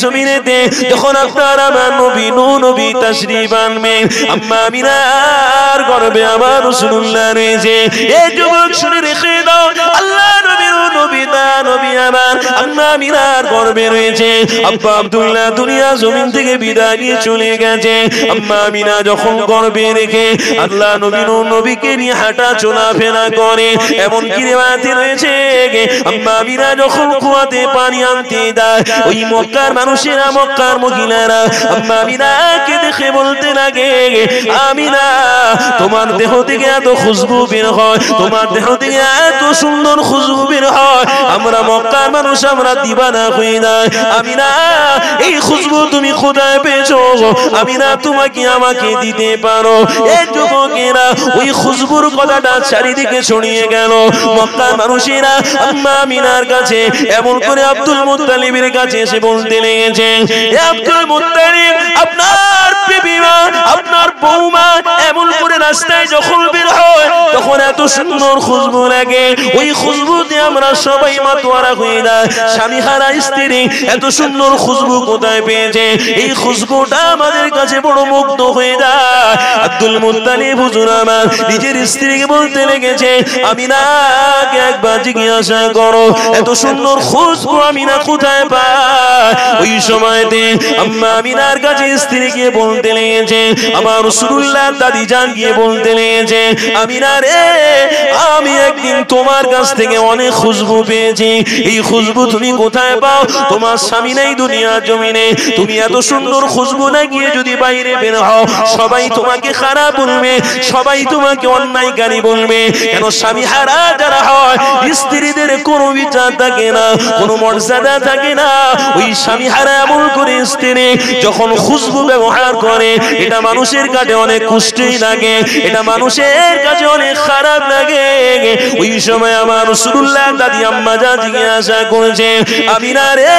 জমিনেতে যখন আপনার আমার নবী নবী তাশরীফ আনবেন, আম্মা আমিনার গর্ভে আমার রাসূলুল্লাহ রয়েছে। এই যুবক শুনে রেখে দাও, আল্লাহ নবীর নবী দা নবী আমার আম্মা আমিনার গর্ভে রয়েছে। আব্বা আব্দুল্লাহ দুনিয়া জমিন থেকে বিদায় নিয়ে চলে গেছে। আম্মা আমিনা যখন গর্ভে রেখে আল্লাহ নবীকে নিয়ে হাঁটা চলাফেরা করে, এমন কি রিওয়ায়াতে রয়েছে আম্মা আমিনা যখন কুয়াতে পানি আনতে যায়, ওই মক্কার মানুষেরা মক্কার মহিলারা আম্মা আমিনাকে দেখে বলতে লাগে, আমিনা তোমার দেহ থেকে এত খুশবু বের হয়, তোমার দেহ থেকে এত সুন্দর খুশবু বের হয়, আমরা মক্কার মানুষ আমরা দিবানা হয়ে যায়। আমিনা এই খুশবু তুমি কোথায় পেয়েছো? আমিনা তোমাকে আমাকে দিতে পারো? এই যুবকেরা ওই খুশবুর কথাটা চারিদিকে ছড়িয়ে গেল। মক্কার মানুষেরা আম্মা আমিনার কাছে এমন করে আব্দুল মুত্তালিবের কাছে এসে বলতে লেগেছে, আব্দুল মুত্তালিব আপনার বিবিমা আপনার বৌমা এমন করে রাস্তায় যখন বের হয় তখন এত সুন্দর খুশবু লাগে, ওই খুশবুতে আমরা সবাই মাতোয়ারা হয়ে যায়। স্বামী হারা স্ত্রী এত সুন্দর খুশবু কোথায় পেয়েছে? এই খুশবুটা আমাদের কাছে বড় মুগ্ধ হয়ে যায়। আব্দুল মুত্তালিব হুজুর আমার নিজের স্ত্রীকে বলতে লেগেছে, আমিনাকে একবার জিজ্ঞাসা করো এত সুন্দর খুশবু আমিনা কোথায় পায়? ওই সময়তে আম্মা আমিনার কাছে স্ত্রীকে বলতে লেগেছে, আমার রাসূলুল্লাহ দাদি জান গিয়ে বলতে লেগেছে, আমিনা রে আমি একদিন তোমার কাছ থেকে অনেক খুশবু পেয়েছি, এই খুশবু তুমি কোথায় পাও? তোমার স্বামী নেই দুনিয়া জমিনে, তুমি এত সুন্দর খুশবু না গিয়ে যদি বাইরে বের হও সবাই তোমাকে খারাপ বলবে, সবাই তোমাকে অন্যায়কারী বলবে। কেন স্বামী হারা যারা হয় স্ত্রীদের কোনো বিচার থাকে না, কোনো মর্যাদা থাকে না। ওই স্বামী হারা এমন করে স্ত্রী যখন খুশবু ব্যবহার করে এটা মানুষের কাছে অনেক কষ্টই লাগে, এটা মানুষের কাছে অনেক খারাপ লাগে। ওই সময় আমার রাসূলুল্লাহ দাদি আম্মা যা জিজ্ঞাসা করেছে, আমিনা রে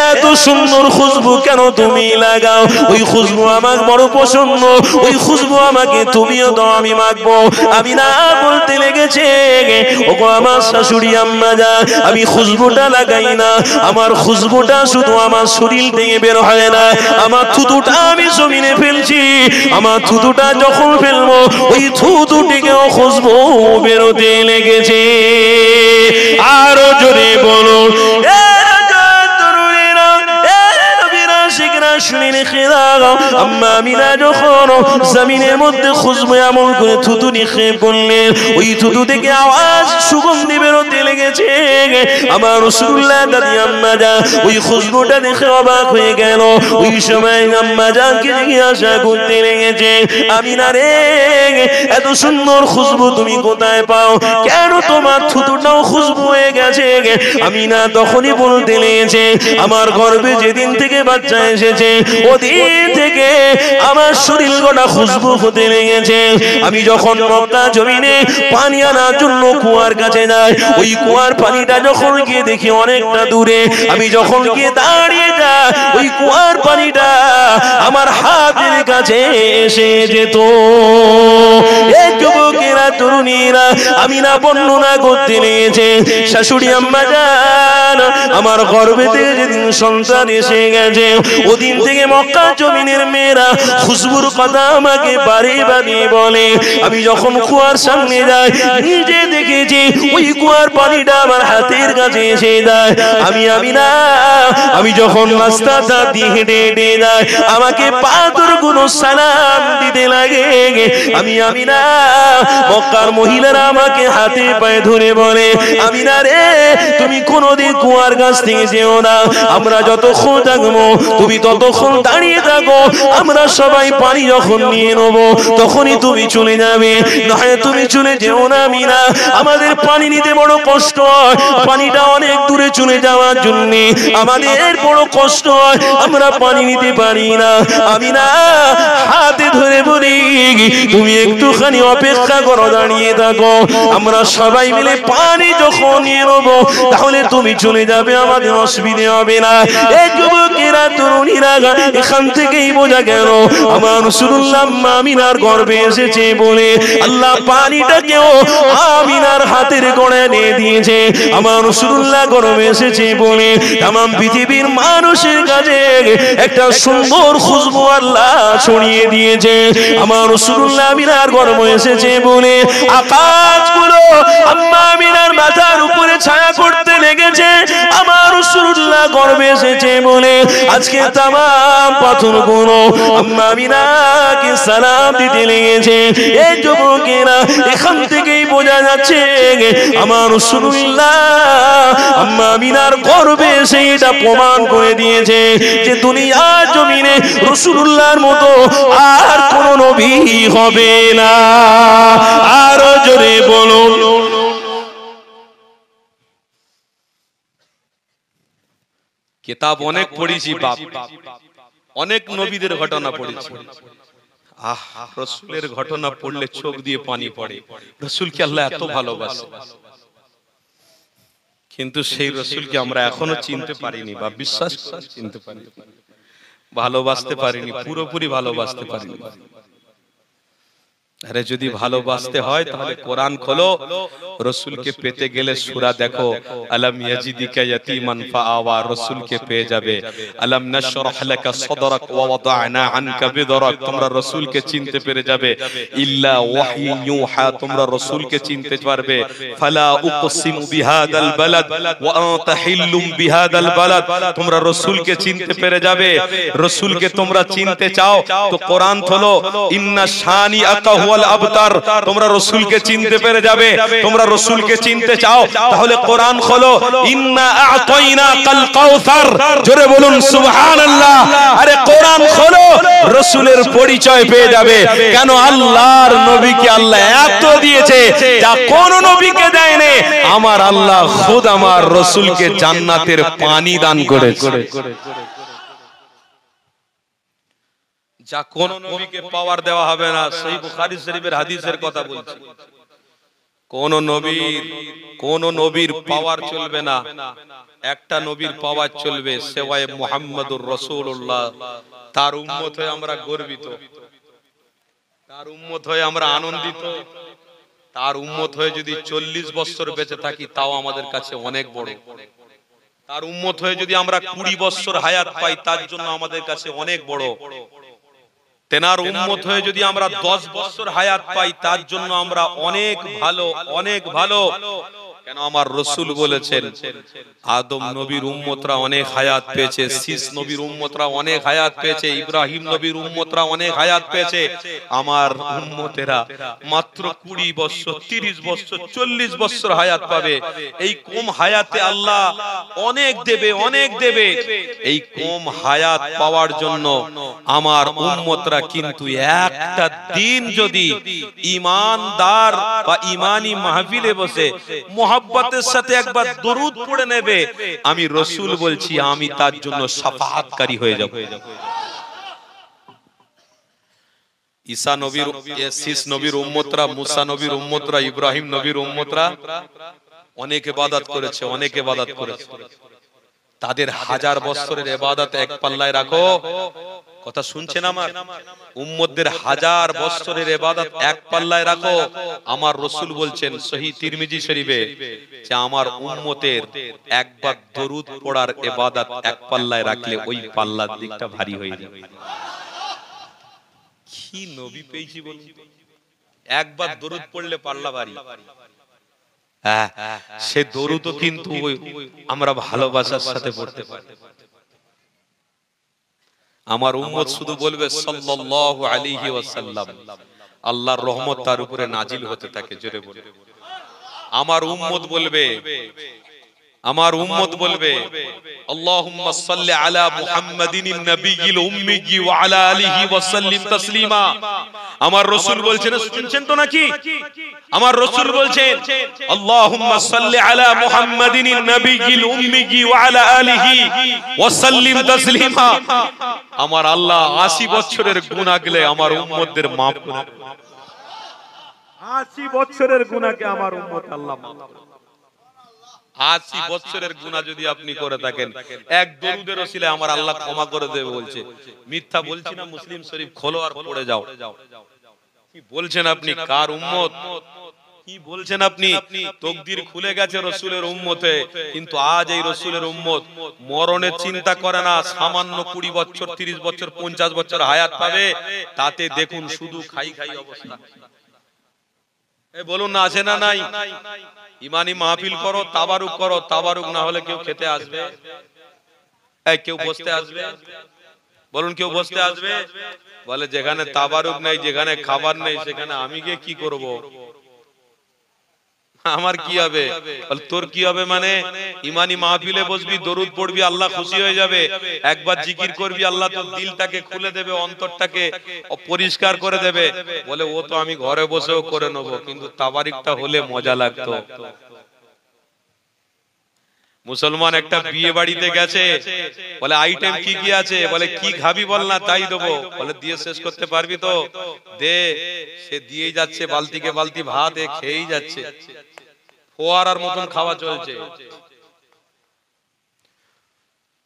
এত সুন্দর খুশবু কেন তুমি লাগাও? ওই খুশবু আমার বড় পছন্দ, ওই খুশবু আমাকে তুমিও দাও আমি মাখবো। আমিনা বলতে লেগেছে, ওগো আমার শাশুড়ি আম্মা যা আমি খুশবুটা লাগাই না, আমার খুশবুটা শুধু আমার শরীর থেকে বের হয় না, আমার থুতুটা আমি জমিনে ফেলছি, আমার থুতুটা যখন ফেলবো ওই থুতু থেকেও খুশবু বেরোতে লেগেছে। আরো জোরে বলো, শুনে রেখে দাও, আম্মা আমিনা যখন জমিনের মধ্যে খুশবু এমন করে থুতু নিক্ষেপ করলেন, ওই থুতু থেকে আওয়াজ সুগন্ধি বেরোতে লেগেছে। আমার রাসূলুল্লাহ দাদি আম্মা যা ওই খুশবুটা দেখে অবাক হয়ে গেল। ওই সময় আম্মা জানকে জিজ্ঞাসা করতে লেগেছে, আমিনা রে এত সুন্দর খুশবু তুমি কোথায় পাও? কেন তোমার থুতুটাও খুশবু হয়ে গেছে? আমিনা তখনই বলতে লেগেছে, আমার গর্ভে যেদিন থেকে বাচ্চা এসেছে ওদিন থেকে আমার শরীর গোটা খুশবু হতে লেগেছে। আমি যখন মক্কা জমিনে পানি আনার জন্য কুয়ার কাছে যাই, ওই কুয়ার পানিটা যখন গিয়ে দেখি অনেকটা দূরে, আমি যখন গিয়ে দাঁড়িয়ে যাই ওই কুয়ার পানিটা আমার হাতের কাছে এসে যেত। এই যুবকেরা তরুণীরা আমিনা বর্ণনা করতে লেগেছে, শাশুড়ি আম্মা জান আমার গর্ভেতে যেদিন সন্তান এসে গেছে ওদিন থেকে মক্কা জমিনের মেয়েরা খুশবুর কথা আমাকে বারে বারে বলে। আমি যখন কুয়ার সামনে যাই নিজে দেখেছি ওই কুয়ার পানিটা আমার হাতের কাছে এসে যায়। আমি যখন রাস্তাটা দিয়ে হেঁটে হেঁটে যাই আমাকে পাথর গুলো সালাম দিতে লাগে। আমিনা মক্কার মহিলারা আমাকে হাতে পায়ে ধরে বলে, আমিনা রে তুমি কোনোদিন কুয়ার কাছ থেকে যেও না, আমরা যতক্ষণ থাকবো তুমি ততক্ষণ দাঁড়িয়ে থাকো, আমরা সবাই পানি যখন নিয়ে নেবো তখনই তুমি চলে যাবে, নয় তুমি চলে যেও না আমিনা, আমাদের পানি নিতে বড় কষ্ট হয়, পানিটা অনেক দূরে চলে যাওয়ার জন্য আমাদের বড় কষ্ট হয়, আমরা পানি নিতে পারি না। আমিনা হাতে ধরে বলি তুমি একটুখানি অপেক্ষা করো, দাঁড়িয়ে থাকো, আমরা সবাই মিলে পানি যখন নিয়ে নেবো তাহলে তুমি চলে যাবে, আমাদের অসুবিধে হবে না। এই যুবকে যুবকেরা তরুণীরা এখান থেকেই বোঝা গেল আমার রাসূলুল্লাহ আমিনার গর্ভে এসেছে বলে আল্লাহ পানিটাকেও আমিনার হাতের গোড়ায় দিয়ে দিয়েছে। আমার রাসূলুল্লাহ গর্ভে এসেছে বলে तमाम পৃথিবীর মানুষের কাছে একটা সুন্দর খুশবু আল্লাহ ছড়িয়ে দিয়েছে। আমার রাসূলুল্লাহ আমিনার গর্ভে এসেছে বলে আকাশগুলো আম্মা আমিনার মাথার উপরে ছায়া করতে লেগেছে। আমার রাসূলুল্লাহ গর্ভে এসেছে বলে আজকে तमाम পাথরগুলো আম্মা আমিনাকে সালাম দিতে লেগেছে। এই যুবকেরা এখান থেকেই বোঝা যাচ্ছে আমার রাসূলুল্লাহ আম্মা আমিনার গর্ভে সেইটা প্রমাণ করে দিয়েছে যে দুনিয়ার জমিনে রাসূলুল্লাহর মতো আর কোন নবী হবে না। আরো জোরে বলুন। কিতাব অনেক পড়েছি বাপ, অনেক নবীদের ঘটনা পড়েছি। রাসূলের ঘটনা পড়লে চোখ দিয়ে পানি পড়ে। রাসূলকে আল্লাহ এত ভালোবাসে, কিন্তু সেই রাসূলকে আমরা এখনো চিনতে পারিনি বা বিশ্বাস করে চিনতে পারিনি, ভালোবাসতে পারিনি, পুরোপুরি ভালোবাসতে পারিনি। আরে যদি ভালোবাসতে হয় তাহলে কোরআন খোলো, রাসূলকে পেতে গেলে সূরা দেখো, আলাম ইয়াজিদিকা ইয়াতীমান ফাআওয়া, রাসূলকে পেয়ে যাবে। আলাম নাশরাহ লাকা সাদরাক ওয়া ওয়াদা'না আনকা বিদরাক, তোমরা রাসূলকে চিনতে পেরে যাবে। ইল্লা ওয়াহয়ু ইউহা, তোমরা রাসূলকে চিনতে পারবে। ফালা উকসিমু বিহাদাল বালাদ ওয়া আনতা হিল্লুম বিহাদাল বালাদ, তোমরা রাসূলকে চিনতে পেরে যাবে। রাসূলকে তোমরা চিনতে চাও তো কোরআন খোলো, ইন্না শানি আকা আবতার, তোমরা রাসূলকে চিনতে পেরে যাবে। তোমরা রাসূলকে চিনতে চাও তাহলে কোরআন খোলো, ইন্না আ'তাইনাকাল কাউসার, জোরে বলুন সুবহানাল্লাহ। আরে কোরআন খোলো, রাসূলের পরিচয় পেয়ে যাবে। কেন আল্লাহর নবীকে আল্লাহ এত দিয়েছে যা কোন নবীকে দেয়নি। আমার আল্লাহ খুদ আমার রাসূলকে জান্নাতের পানি দান করেছে, যা কোন নবীকে পাওয়ার দেওয়া হবে না। সহিহ বুখারী শরীফের হাদিসের কথা বলছি, কোন নবীর পাওয়ার চলবে না, একটা নবীর পাওয়ার চলবে, সেওয়ায়ে মুহাম্মদুর রাসূলুল্লাহ। তার উম্মত হয়ে আমরা গর্বিত, তার উম্মত হয়ে আমরা আনন্দিত। তার উম্মত হয়ে যদি 40 বছর বেঁচে থাকি তাও আমাদের কাছে অনেক বড়। তার উম্মত হয়ে যদি আমরা 20 বছর হায়াত পাই তার জন্য আমাদের কাছে অনেক বড়। তেনার উম্মত হয়ে যদি আমরা 10 বছর হায়াত পাই তার জন্য আমরা অনেক ভালো, অনেক ভালো। কেন আমার রাসূল বলেছেন আদম নবীর উম্মতরা অনেক হায়াত পেয়েছে, শীষ নবীর উম্মতরা অনেক হায়াত পেয়েছে, ইব্রাহিম নবীর উম্মতরা অনেক হায়াত পেয়েছে। আমার উম্মতেরা মাত্র 20 বছর, 30 বছর, 40 বছর হায়াত পাবে। এই কম হায়াতে আল্লাহ অনেক দেবে, অনেক দেবে। এই কম হায়াত পাওয়ার জন্য আমার উম্মতরা কিন্তু একটা দিন যদি ঈমানদার বা ঈমানি মাহফিলে বসে মোহাব্বতের সাথে একবার দরুদ পড়ে নেবে, আমি রাসূল বলছি আমি তার জন্য শাফাআতকারী হয়ে যাব। ঈসা নবীর, শীষ নবীর উম্মতরা, মুসা নবীর উম্মতরা, ইব্রাহিম নবীর উম্মতরা অনেক ইবাদত করেছে, অনেক ইবাদত করেছে। তাদের 1000 বছরের ইবাদত এক পাল্লায় রাখো। কথা শুনছেন আমার? উম্মতদের 1000 বছরের ইবাদত এক পাল্লায় রাখো। আমার রাসূল বলছেন সহিহ তিরমিজি শরীফে যে আমার উম্মতের একবার দরুদ পড়ার ইবাদত এক পাল্লায় রাখলে ওই পাল্লার দিকটা ভারী হয়ে যাবে। কি নবী পেয়েছি বলুন, একবার দরুদ পড়লে পাল্লা ভারী। সে দরুদও কিন্তু আমরা ভালোবাসার সাথে পড়তে পারি। আমার উম্মত শুধু বলবে সাল্লাল্লাহু আলাইহি ওয়াসাল্লাম, আল্লাহর রহমত তার উপরে নাজিল হতে থাকে। জোরে বলে আমার উম্মত বলবে, আমার উম্মত বলবে আল্লাহুম্মা সাল্লি আলা মুহাম্মাদিনিন নাবিয়্যিল উম্মিয়্যি ওয়া আলা আলিহি ওয়া সাল্লিম তাসলিমা। আমার রাসূল বলছেন, শুনছেন তো নাকি? আমার রাসূল বলছেন আল্লাহুম্মা সাল্লি আলা মুহাম্মাদিনিন নাবিয়্যিল উম্মিয়্যি ওয়া আলা আলিহি ওয়া সাল্লিম তাসলিমা। আমার আল্লাহ 80 বছরের গুনাহ গেলে আমার উম্মতদের maaf করে দেন। 80 বছরের গুনাহকে আমার উম্মত আল্লাহ maaf করে। 80 বছরের গুনাহ যদি আপনি করে থাকেন, এক দরুদের ওসিলে আমার আল্লাহ ক্ষমা করে দেবে বলছে। মিথ্যা বলছি না, মুসলিম শরীফ খোলো আর পড়ে যাও। কি বলছেন আপনি? কার উম্মত? কি বলছেন আপনি? তকদির খুলে গেছে রাসূলের উম্মতে, কিন্তু আজ এই রাসূলের উম্মত মরণের চিন্তা করে না। সামান্য 20 বছর 30 বছর 50 বছর হায়াত পাবে, তাতে দেখুন শুধু খাই খাই অবস্থা। এই বলুন না, আছে না নাই? ইমানি মাহফিল করো, তাবারুক করো, তাবারুক না হলে কেউ খেতে আসবে? এই কেউ বসতে আসবে? বলুন কেউ বসতে আসবে? বলে যেখানে তাবারুক নেই, যেখানে খাবার নেই, সেখানে আমি গিয়ে কি করব? আমার কি হবে? বলে তোর কি হবে মানে? ইমানি মাহফিলে বসবি, দরুদ পড়বি, আল্লাহ খুশি হয়ে যাবে। একবার জিকির করবি, আল্লাহ তোর দিলটাকে খুলে দেবে, অন্তরটাকে পরিষ্কার করে দেবে। বলে ও তো আমি ঘরে বসেও করে নেবো, কিন্তু তাবারুকটা হলে মজা লাগতো। মুসলমান একটা বিয়ে বাড়িতে গেছে, বলে আইটেম কি কি আছে? বলে কি খাবি বল না, তাই দেবো। বলে দিয়ে শেষ করতে পারবি তো? দে। সে দিয়েই যাচ্ছে, বালতিকে বালতি ভাত খেয়েই যাচ্ছে, ফোয়ারার মতন খাওয়া চলছে।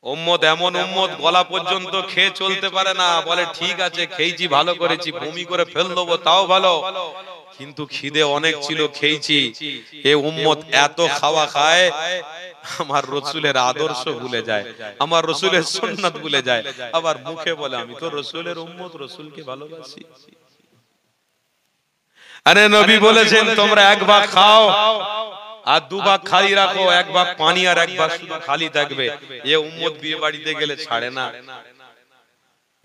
উম্মত এমন উম্মত গলা পর্যন্ত খেয়ে চলতে পারে না। বলে ঠিক আছে খেয়েছি, ভালো করেছি, বমি করে ফেল দেবো তাও ভালো, কিন্তু খিদে অনেক ছিল, খেয়েছি। এ উম্মত এত খাওয়া খায়, আমার রাসূলের আদর্শ ভুলে যায়, আমার রাসূলের সুন্নাত ভুলে যায়। আবার মুখে বলে আমি তো রাসূলের উম্মত, রাসূলকে ভালোবাসি। আরে নবী বলেছেন তোমরা এক ভাগ খাও আর 2 ভাগ খালি রাখো, 1 ভাগ পানি আর 1 ভাগ শুধু খালি থাকবে। এ উম্মত বিয়ে বাড়িতে গেলে ছাড়ে না।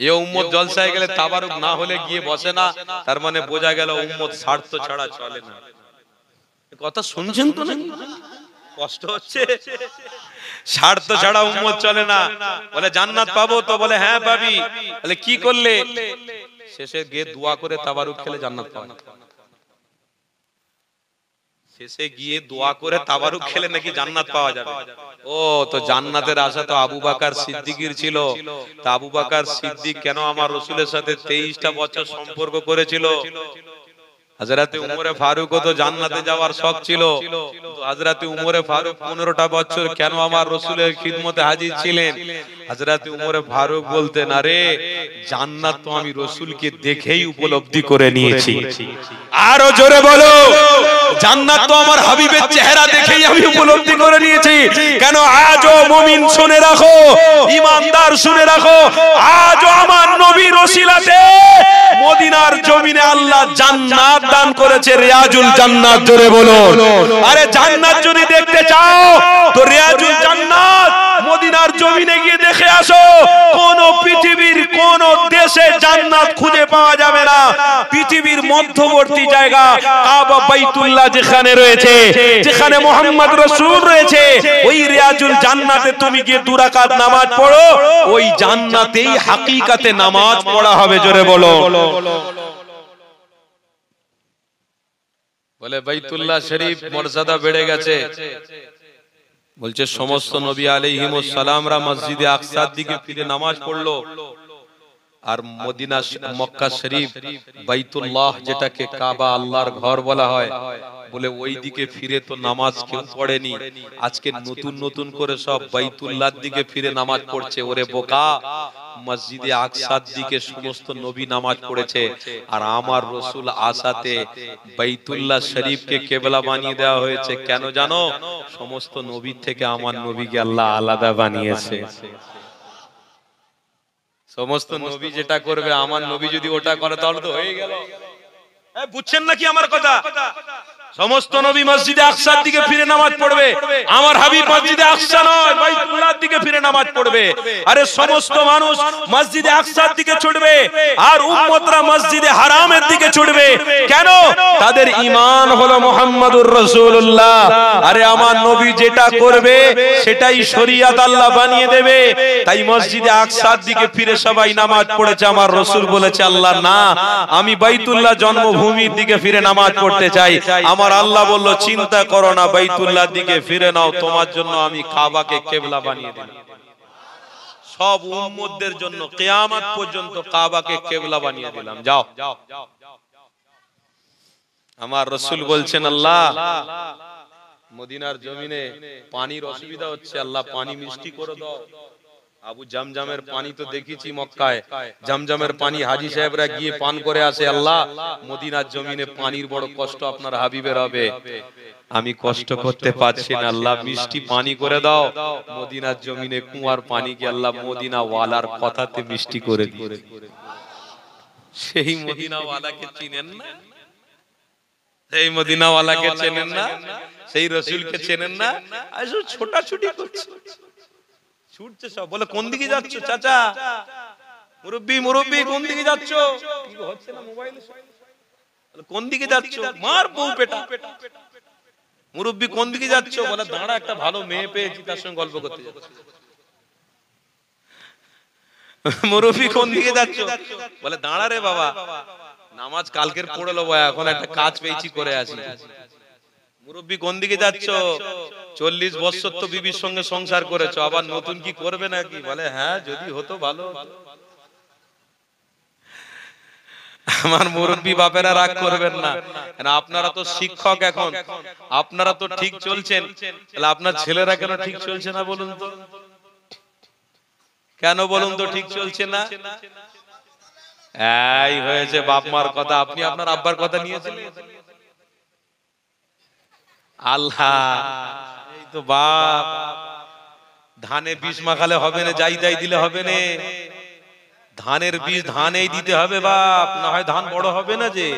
এ উম্মত জলসায় গেলে তাবারুক না হলে গিয়ে বসে না। তার মানে বোঝা গেল উম্মত স্বার্থ ছাড়া চলে না। কথা শুনছেন তো নাকি? কষ্ট হচ্ছে? স্বার্থ ছাড়া উম্মত চলে না। বলে জান্নাত পাবো তো? বলে হ্যাঁ পাবি। বলে কি করলে? শেষে গিয়ে দোয়া করে তাবারুক খেলে জান্নাত পাবে। শেষে গিয়ে দোয়া করে তাবারুক খেলে নাকি জান্নাত পাওয়া যাবে। ও তো জান্নাতের আশা তো আবু বকর সিদ্দিকের ছিল। তা আবু বকর সিদ্দিক কেন আমার রাসূলের সাথে 23টা বছর সম্পর্ক করেছিল? হযরত উমরে ফারুকও তো জান্নাতে যাওয়ার শখ ছিল, তো হযরত উমরে ফারুক 15টা বছর কেন আমার রাসূলের খিদমতে হাজির ছিলেন? হযরত উমরে ফারুক বলতেন আরে জান্নাত তো আমি রাসূলকে দেখেই উপলব্ধি করে নিয়েছি। আরো জোরে বলো, জান্নাত তো আমার হাবিবের চেহারা দেখেই আমি উপলব্ধি করে নিয়েছি। কেন? আজও মুমিন শুনে রাখো, ঈমানদার শুনে রাখো, আজও আমার নবীর ওসিলাতে মদিনার জমিনে আল্লাহ জান্নাত দান করেছে, রিয়াজুল জান্নাত। জোরে বলো। আরে জান্নাত যদি দেখতে চাও তো রিয়াজুল জান্নাত মদিনার জমিনে গিয়ে দেখে আসো। কোন পৃথিবীর কোন দেশে জান্নাত খুঁজে পাওয়া যাবে না। পৃথিবীর মধ্যবর্তী জায়গা কাবা বাইতুল্লাহ যেখানে রয়েছে, যেখানে মুহাম্মদ রাসূল রয়েছে, ওই রিয়াজুল জান্নাতে তুমি গিয়ে 2 রাকাত নামাজ পড়ো, ওই জান্নাতেই হাকিকাতে নামাজ পড়া হবে। জোরে বলো। বলে বাইতুল্লাহ শরীফ মর্যাদা বেড়ে গেছে। বলছে সমস্ত নবী আলাইহিমুস সালামরা মসজিদে আকসার দিকে ফিরে নামাজ পড়লো, আর মদিনা মক্কা শরীফ বাইতুল্লাহ যেটাকে কাবা আল্লাহর ঘর বলা হয়, বলে ওই দিকে ফিরে তো নামাজ কেউ পড়েনি। আজকে নতুন নতুন করে সব বাইতুল্লাহর দিকে ফিরে নামাজ পড়ছে। ওরে বোকা, মসজিদে আকসার দিকে সমস্ত নবী নামাজ পড়েছে, আর আমার রাসূল আসাতে বাইতুল্লাহ শরীফকে কিবলা বানিয়ে দেওয়া হয়েছে। কেন জানো? সমস্ত নবী থেকে আমার নবীকে আল্লাহ আলাদা বানিয়েছে। সমস্ত নবী যেটা করবে, আমার নবী যদি ওটা করে তাহলে তো হয়ে গেল। বুঝছেন নাকি আমার কথা? সমস্ত নবী মসজিদে আকসার দিকে ফিরে নামাজ পড়বে, আমার হাবিব মসজিদে আকসা নয় বাইতুল্লাহর দিকে ফিরে নামাজ পড়বে। আরে সমস্ত মানুষ মসজিদে আকসার দিকে ছুটবে, আর উম্মতরা মসজিদে হারামের দিকে ছুটবে। কেন? তাদের ঈমান হলো মুহাম্মাদুর রাসূলুল্লাহ। আরে আমার নবী যেটা করবে সেটাই শরীয়ত আল্লাহ বানিয়ে দেবে। তাই মসজিদে আকসার দিকে ফিরে সবাই নামাজ পড়েছে। আমার রাসূল বলেছে আল্লাহ না, আমি বাইতুল্লাহ জন্মভূমির দিকে ফিরে নামাজ পড়তে চাই। আমার আল্লাহ বলল চিন্তা করো না, বাইতুল্লাহর দিকে ফিরে নাও, তোমার জন্য আমি কাবাকে কিবলা বানিয়ে দিলাম। সব উম্মতদের জন্য কিয়ামত পর্যন্ত কাবাকে কিবলা বানিয়ে দিলাম। যাও। আমার রাসূল বলছেন আল্লাহ মদিনার জমিনে পানির অসুবিধা হচ্ছে, আল্লাহ পানি মিষ্টি করে দাও। আবু জামজামের পানি তো দেখেছি মক্কায়, জামজামের পানি হাজী সাহেবরা গিয়ে পান করে আসে। আল্লাহ মদিনার জমিনে পানির বড় কষ্ট আপনার হাবিবের হবে, আমি কষ্ট করতে পারছি না, আল্লাহ মিষ্টি পানি করে দাও। মদিনার জমিনে কুয়ার পানিকে আল্লাহ মদিনা ওয়ালার কথাতে মিষ্টি করে দিয়ে, সেই মদিনা ওয়ালাকে চিনেন না? সেই মদিনা ওয়ালাকে চেনেন না? সেই রাসূলকে চেনেন না? আইসো ছোটাছুটি করছে, ছুটছে সব। বলে কোন দিকে যাচ্ছ চাচা? মুরব্বি মুরব্বি কোন দিকে যাচ্ছ? কি হচ্ছে না মোবাইলে? কোন দিকে যাচ্ছ? মার বউ পেটা। মুরব্বি কোন দিকে যাচ্ছ? বলে দাঁড়া, একটা ভালো মেয়ে পেয়েছি, তার সঙ্গে গল্প করতে যাচ্ছি। মুরব্বি কোন দিকে যাচ্ছ? বলে দাঁড়া রে বাবা, নামাজ কালকের পড়ে নেবো, এখন একটা কাজ পেয়েছি করে আসি। মুরব্বি কোন দিকে যাচ্ছ? 40 বছর তো বিবির সঙ্গে সংসার করেছো, আবার নতুন কি করবে নাকি? বলে হ্যাঁ, যদি হতো ভালো। আমার মুরব্বি বাপেরা রাগ করবেন না, আপনারা তো শিক্ষক, এখন আপনারা তো ঠিক চলছেন, তাহলে আপনার ছেলেরা কেন ঠিক চলছে না বলুন তো? কেন বলুন তো ঠিক চলছে না? এই হয়েছে বাপ মার কথা। আপনি আপনার আব্বার কথা নিয়েছিলেন? আল্লাহ, এই তো বাপ, ধানে বিষ মাখালে হবে না, যাই তাই দিলে হবে না, ধানের বীজ ধানেই দিতে হবে বাপ, না হয় ধান বড় হবে না। যে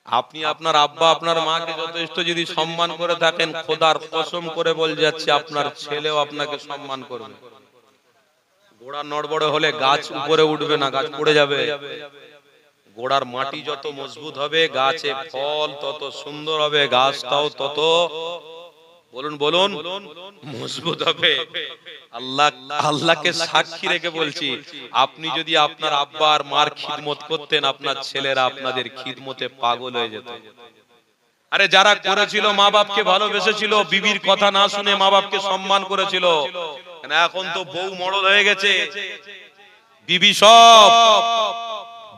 আপনি আপনার আব্বা আপনার মাকে যথেষ্ট যদি সম্মান করে থাকেন, খোদার কসম করে বল যাচ্ছে আপনার ছেলেও আপনাকে সম্মান করবে। গোড়া নড়বড় হলে গাছ উপরে উঠবে না, গাছ পড়ে যাবে। গোড়ার মাটি যত মজবুত হবে, গাছে ফল তত সুন্দর হবে, গাছটাও তত বলুন বলুন মজবুত হবে। আল্লাহকে সাক্ষী রেখে বলছি, আপনি যদি আপনার আব্বা আর মার খিদমত করতেন, আপনার ছেলেরা আপনাদের খিদমতে পাগল হয়ে যেত। আরে যারা করেছিল, মা বাপকে ভালোবেসেছিল, বিবির কথা না শুনে মা বাপকে সম্মান করেছিল, এখন তো বউ মডেল হয়ে গেছে, বিবি সব,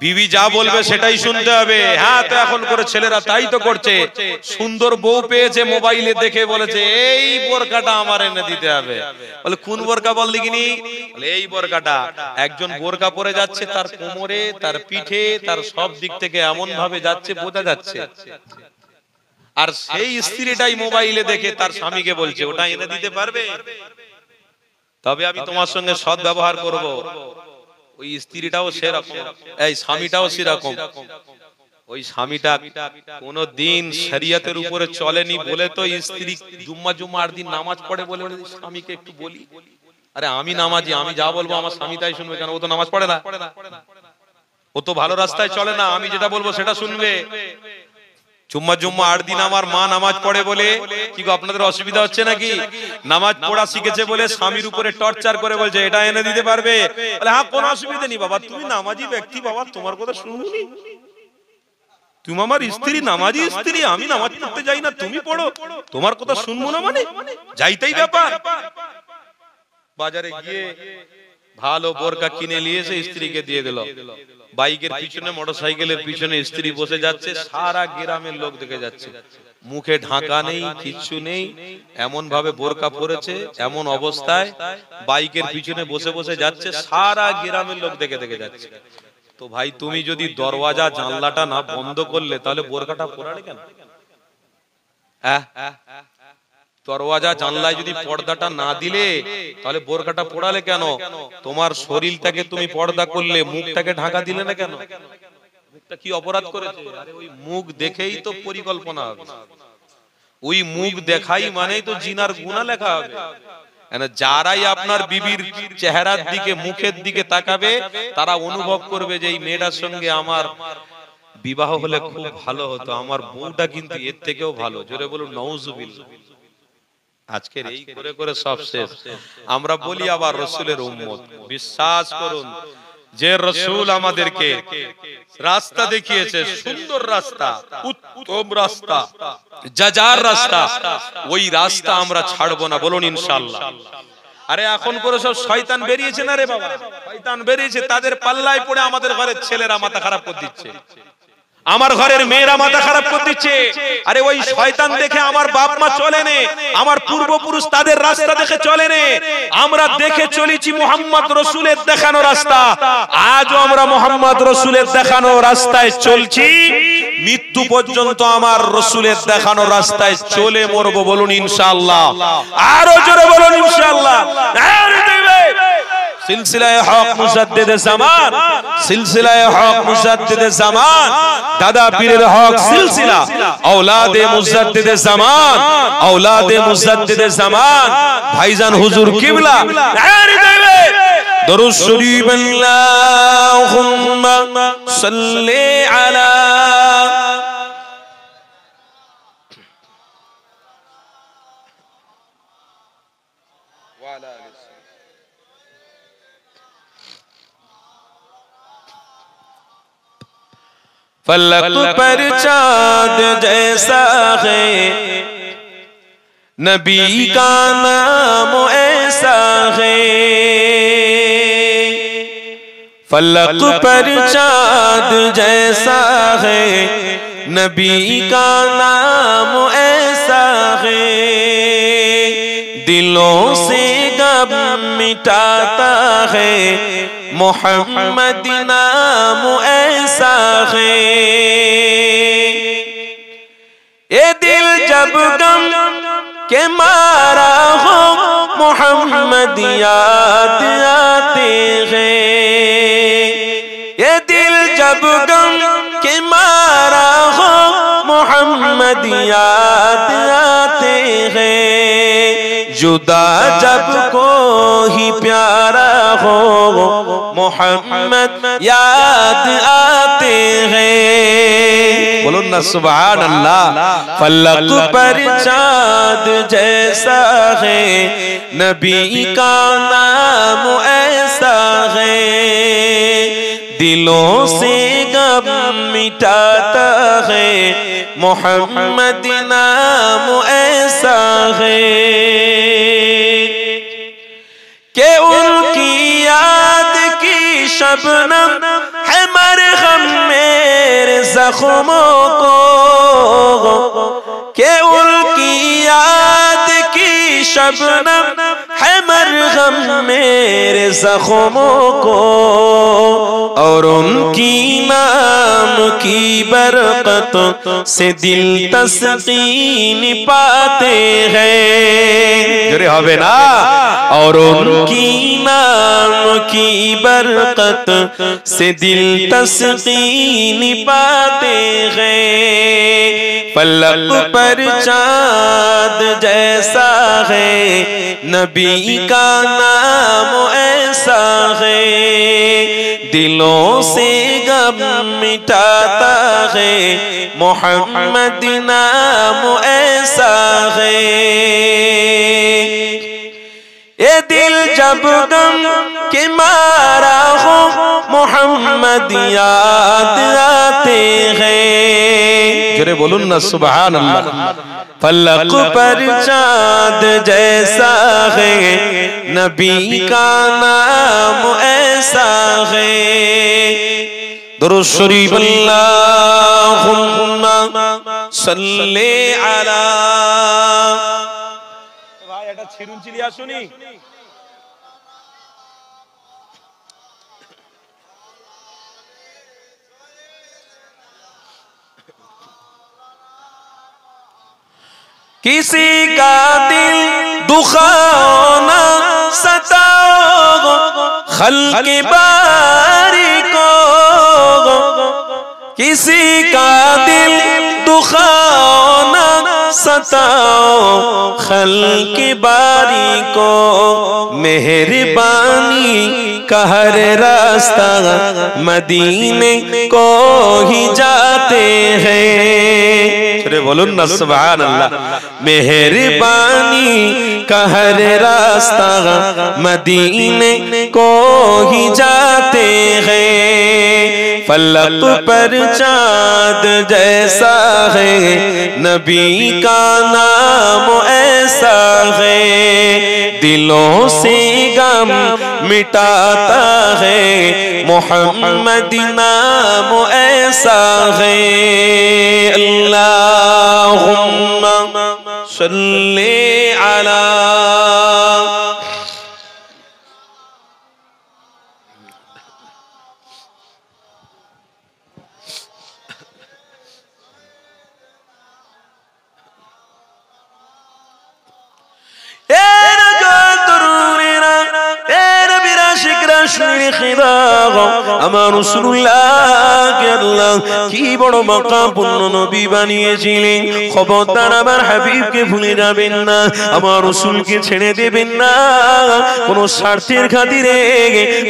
বিবি যা বলবে সেটাই শুনতে হবে। হ্যাঁ, তো এখন করে ছেলেরা তাই তো করছে, সুন্দর বউ পেয়েছে, মোবাইলে দেখে বলেছে এই বোরকাটা আমার এনে দিতে হবে। বলে কোন বোরকা বল দেখিনি? বলে এই বোরকাটা। একজন বোরকা পরে যাচ্ছে, তার কোমরে, তার পিঠে, তার সব দিক থেকে এমন ভাবে যাচ্ছে, বোঝা যাচ্ছে। আর সেই স্ত্রীটাই মোবাইলে দেখে তার স্বামীকে বলছে ওটা এনে দিতে পারবে, তবে আমি তোমার সঙ্গে সৎ ব্যবহার করব। ওই স্ত্রীটাও সেরকম, এই স্বামীটাও সেরকম। ওই স্বামীটা কোনদিন শরিয়তের উপরে চলেনি বলে তো স্ত্রী জুম্মার দিন নামাজ পড়ে বলে স্বামীকে একটু বলি, আরে আমি নামাজি, আমি যা বলবো আমার স্বামী তাই শুনবে। কেন? ও তো নামাজ পড়ে না, ও তো ভালো রাস্তায় চলে না, আমি যেটা বলবো সেটা শুনবে। জুম্মা 8 দিন আমার মা নামাজ পড়ে বলে কি গো, আপনাদের অসুবিধা হচ্ছে নাকি? নামাজ পড়া শিখেছে বলে স্বামীর উপরে টর্চার করে বলছে এটা এনে দিতে পারবে। বলে হ্যাঁ, কোনো অসুবিধা নেই বাবা, তুমি নামাজি ব্যক্তি বাবা, তোমার কথা শুনুনি, তুমি আমার স্ত্রী, নামাজি স্ত্রী, আমি নামাজ পড়তে যাই না, তুমি পড়ো, তোমার কথা শুনবো না মানে যাইতেই ব্যাপার। বাজারে গিয়ে ভালো বোরকা কিনে নিয়ে এসে স্ত্রীকে দিয়ে দিল। বাইকের পিছনে, মোটরসাইকেলের পিছনে স্ত্রী বসে যাচ্ছে, সারা গ্রামের লোক দেখে যাচ্ছে, মুখে ঢাকা নেই, কিচ্ছু নেই, এমন ভাবে বোরকা পরেছে, এমন অবস্থায় বাইকের পিছনে বসে বসে যাচ্ছে, সারা গ্রামের লোক দেখে যাচ্ছে। তো ভাই, তুমি যদি দরওয়াজা জানলাটা না বন্ধ করলে, তাহলে বোরকাটা পরালে কেন? হ্যাঁ, দরওয়াজা জানলায় যদি পর্দাটা না দিলে, তাহলে বোরকাটা পড়ালে কেন? তোমার শরীরটাকে তুমি পর্দা করলে, মুখটাকে ঢাকা দিলে না কেন? মুখটা কি অপরাধ করেছে? আরে ওই মুখ দেখেই তো পরিকল্পনা হবে, ওই মুখ দেখাই মানেই তো জিনার গুনাহ লেখা হবে। যারাই আপনার বিবির চেহারার দিকে, মুখের দিকে তাকাবে, তারা অনুভব করবে যে এই মেয়েটার সঙ্গে আমার বিবাহ হলে খুব ভালো হতো, আমার বউটা কিন্তু এর থেকেও ভালো। জোরে বলুন নাউজুবিল্লাহ। আজকের এই করে করে সব শেষ। আমরা বলি আবার রসুলের উম্মত, বিশ্বাস করুন যে রসুল আমাদেরকে রাস্তা দেখিয়েছে, সুন্দর রাস্তা, উত্তম রাস্তা, যার রাস্তা, ওই রাস্তা আমরা ছাড়বো না, বলুন ইনশাআল্লাহ। আরে এখন করে সব শয়তান বেরিয়েছে না রে বাবা, শয়তান বেরিয়েছে, তাদের পাল্লায় পড়ে আমাদের ঘরের ছেলেরা মাথা খারাপ করে দিচ্ছে। আমার ঘরের মেয়েরা মাথা খারাপ করে দিচ্ছে, আরে ওই শয়তান দেখে আমার বাপ মা চলে নে, আমার পূর্বপুরুষ তাদের রাস্তা দেখে চলে নে, আমরা দেখে চলেছি মুহাম্মদ রাসূলের দেখানো রাস্তা, আজও আমরা মুহাম্মদ রাসূলের দেখানো রাস্তায় চলছি, মৃত্যু পর্যন্ত আমার রাসূলের দেখানো রাস্তায় চলে মরবো। বলুন ইনশাআল্লাহ, আরো জোরে বলুন ইনশাআল্লাহ। সিলসিলায়ে হক মুজাদ্দিদে জামান, সিলসিলায়ে হক মুজাদ্দিদে জামান, দাদা পীরের হক সিলসিলা, औलादे মুজাদ্দিদে জামান, औलादे মুজাদ্দিদে জামান, ভাইজান হুজুর কিবলা। দরুদ শরীফ আল্লাহুম্মা সাল্লি আলা फलक पर चाँद जैसा है, नबी का नाम ऐसा है, फलक पर चाँद जैसा है, नबी का नाम ऐसा है, दिलों से गम मिटाता है, मोहम्मद नाम ऐसा है। ये दिल जब गम के मारा हो, मोहम्मद याद आते हैं, ये दिल जब गम के मारा हो, मोहम्मद याद आते हैं, जुदा जब कोई प्यारा हो, मोहम्मद याद आते हैं। बोलो ना सुभान अल्लाह। फलक पर चाँद जैसा है, नबी का नाम ऐसा है, दिलों से गम मिटाता है, मोहम्मद नाम ऐसा है, कि उनकी याद की शबनम है मरहम मेरे जख्मों को, कि उनकी याद की शबनम है मरहम मेरे जख्मों को, और उनकी नाम की बरकत से दिल तस्कीन पाते हैं। जरे हवे ना, और उनकी नाम की बरकत से दिल तस्कीन पाते हैं। फलक पर चाँद जैसा है, नबी का नाम ऐसा है, दिलों से गम मिटाता है, मोहम्मद नाम ऐसा है। ये दिल जब गम के मारा हो, मोहम्मद याद आते हैं। जरे बोलून ना सुभान अल्लाह। फलक पर चाँद जैसा है, नबी का नाम ऐसा है। दुरूद शरीफ अल्लाहुम्मा सल्ली अला। भाई এটা ছিরুন চিলিয়া শুনি। किसी का दिल दुखाओ ना सताओ, खल्क़ बारी को, किसी का दिल दुखाओ ना सताओ, खल्क़ बारी को, मेहरबानी का हर रास्ता मदीने को ही जाते हैं। बोलून ना सुभान अल्लाह। मेहरबानी का हर रास्ता मदीने को ही जाते हैं। फलक पर चाँद जैसा है, नबी का नाम ऐसा है, दिलों से गम मिटाता है, मोहम्मद नाम ऐसा है। अल्लाहुम्मा सल्ली अला আমার রাসূলুল্লাহকে আল্লাহ কি বড় মাকামপূর্ণ নবী বানিয়েছিলেন। খবরদার আমার হাবিবকে ভুলে যাবেন না, আমার রাসূলকে ছেড়ে দেবেন না, কোন স্বার্থের খাতিরে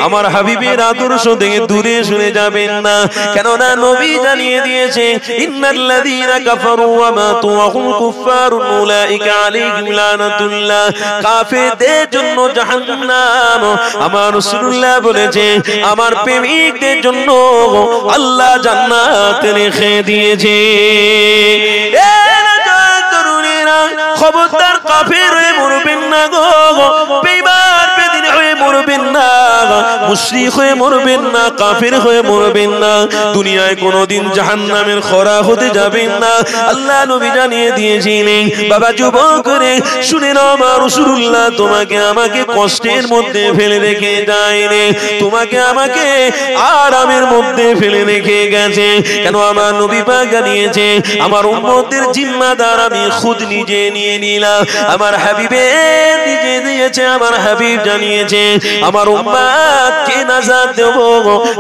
আমার হাবিবের আদর্শ থেকে দূরে সরে যাবেন না। কেননা নবী জানিয়ে দিয়েছে, ইন্নাল্লাযীনা কাফারু ওয়া মাতু ওয়া হুম কুফফারুন উলাইকা আলাইহিম লানাতুল্লাহ, কাফেরদের জন্য জাহান্নাম। আমার রাসূলুল্লাহ বলেছে, আমার প্রেমিকদের জন্য আল্লাহ জান্নাত রেখে দিয়েছে। খবরদার কাফের হয়ে মরবেন না গো, বেঈমান বেদিন হয়ে মরবেন না, মুশরিক হয়ে মরবেন না, কাফের হয়ে মরবেন না, দুনিয়ায় কোনোদিন জাহান্নামের খরা হতে যাবেন না। আল্লাহ নবী জানিয়ে দিয়েছিলেন। বাবা যুবক রে শুনে নাও, আমার রাসূলুল্লাহ তোমাকে আমাকে কষ্টের মধ্যে ফেলে রেখে যায়নি, তোমাকে আমাকে আরামের মধ্যে ফেলে রেখে গেছে। কেন? আমার নবী পাক জানিয়েছে, আমার উম্মতের জিম্মাদার আমি খুদ নিজে নিয়ে নিলাম। আমার হাবিবের নিজে দিয়েছে, আমার হাবিব জানিয়েছে, আমার উম্মতকে নাজাত দেব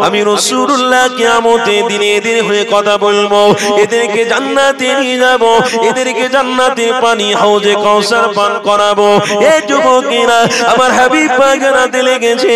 আমি রাসূলুল্লাহ। কিয়ামতের দিনে এদের হয়ে কথা বলবো, এদেরকে জান্নাতে নিয়ে যাব, এদেরকে জান্নাতের পানি হাউজে কাউসার পান করাবো। এই যুবকেরা আমার হাবিব পাক জানাতে লেগেছে,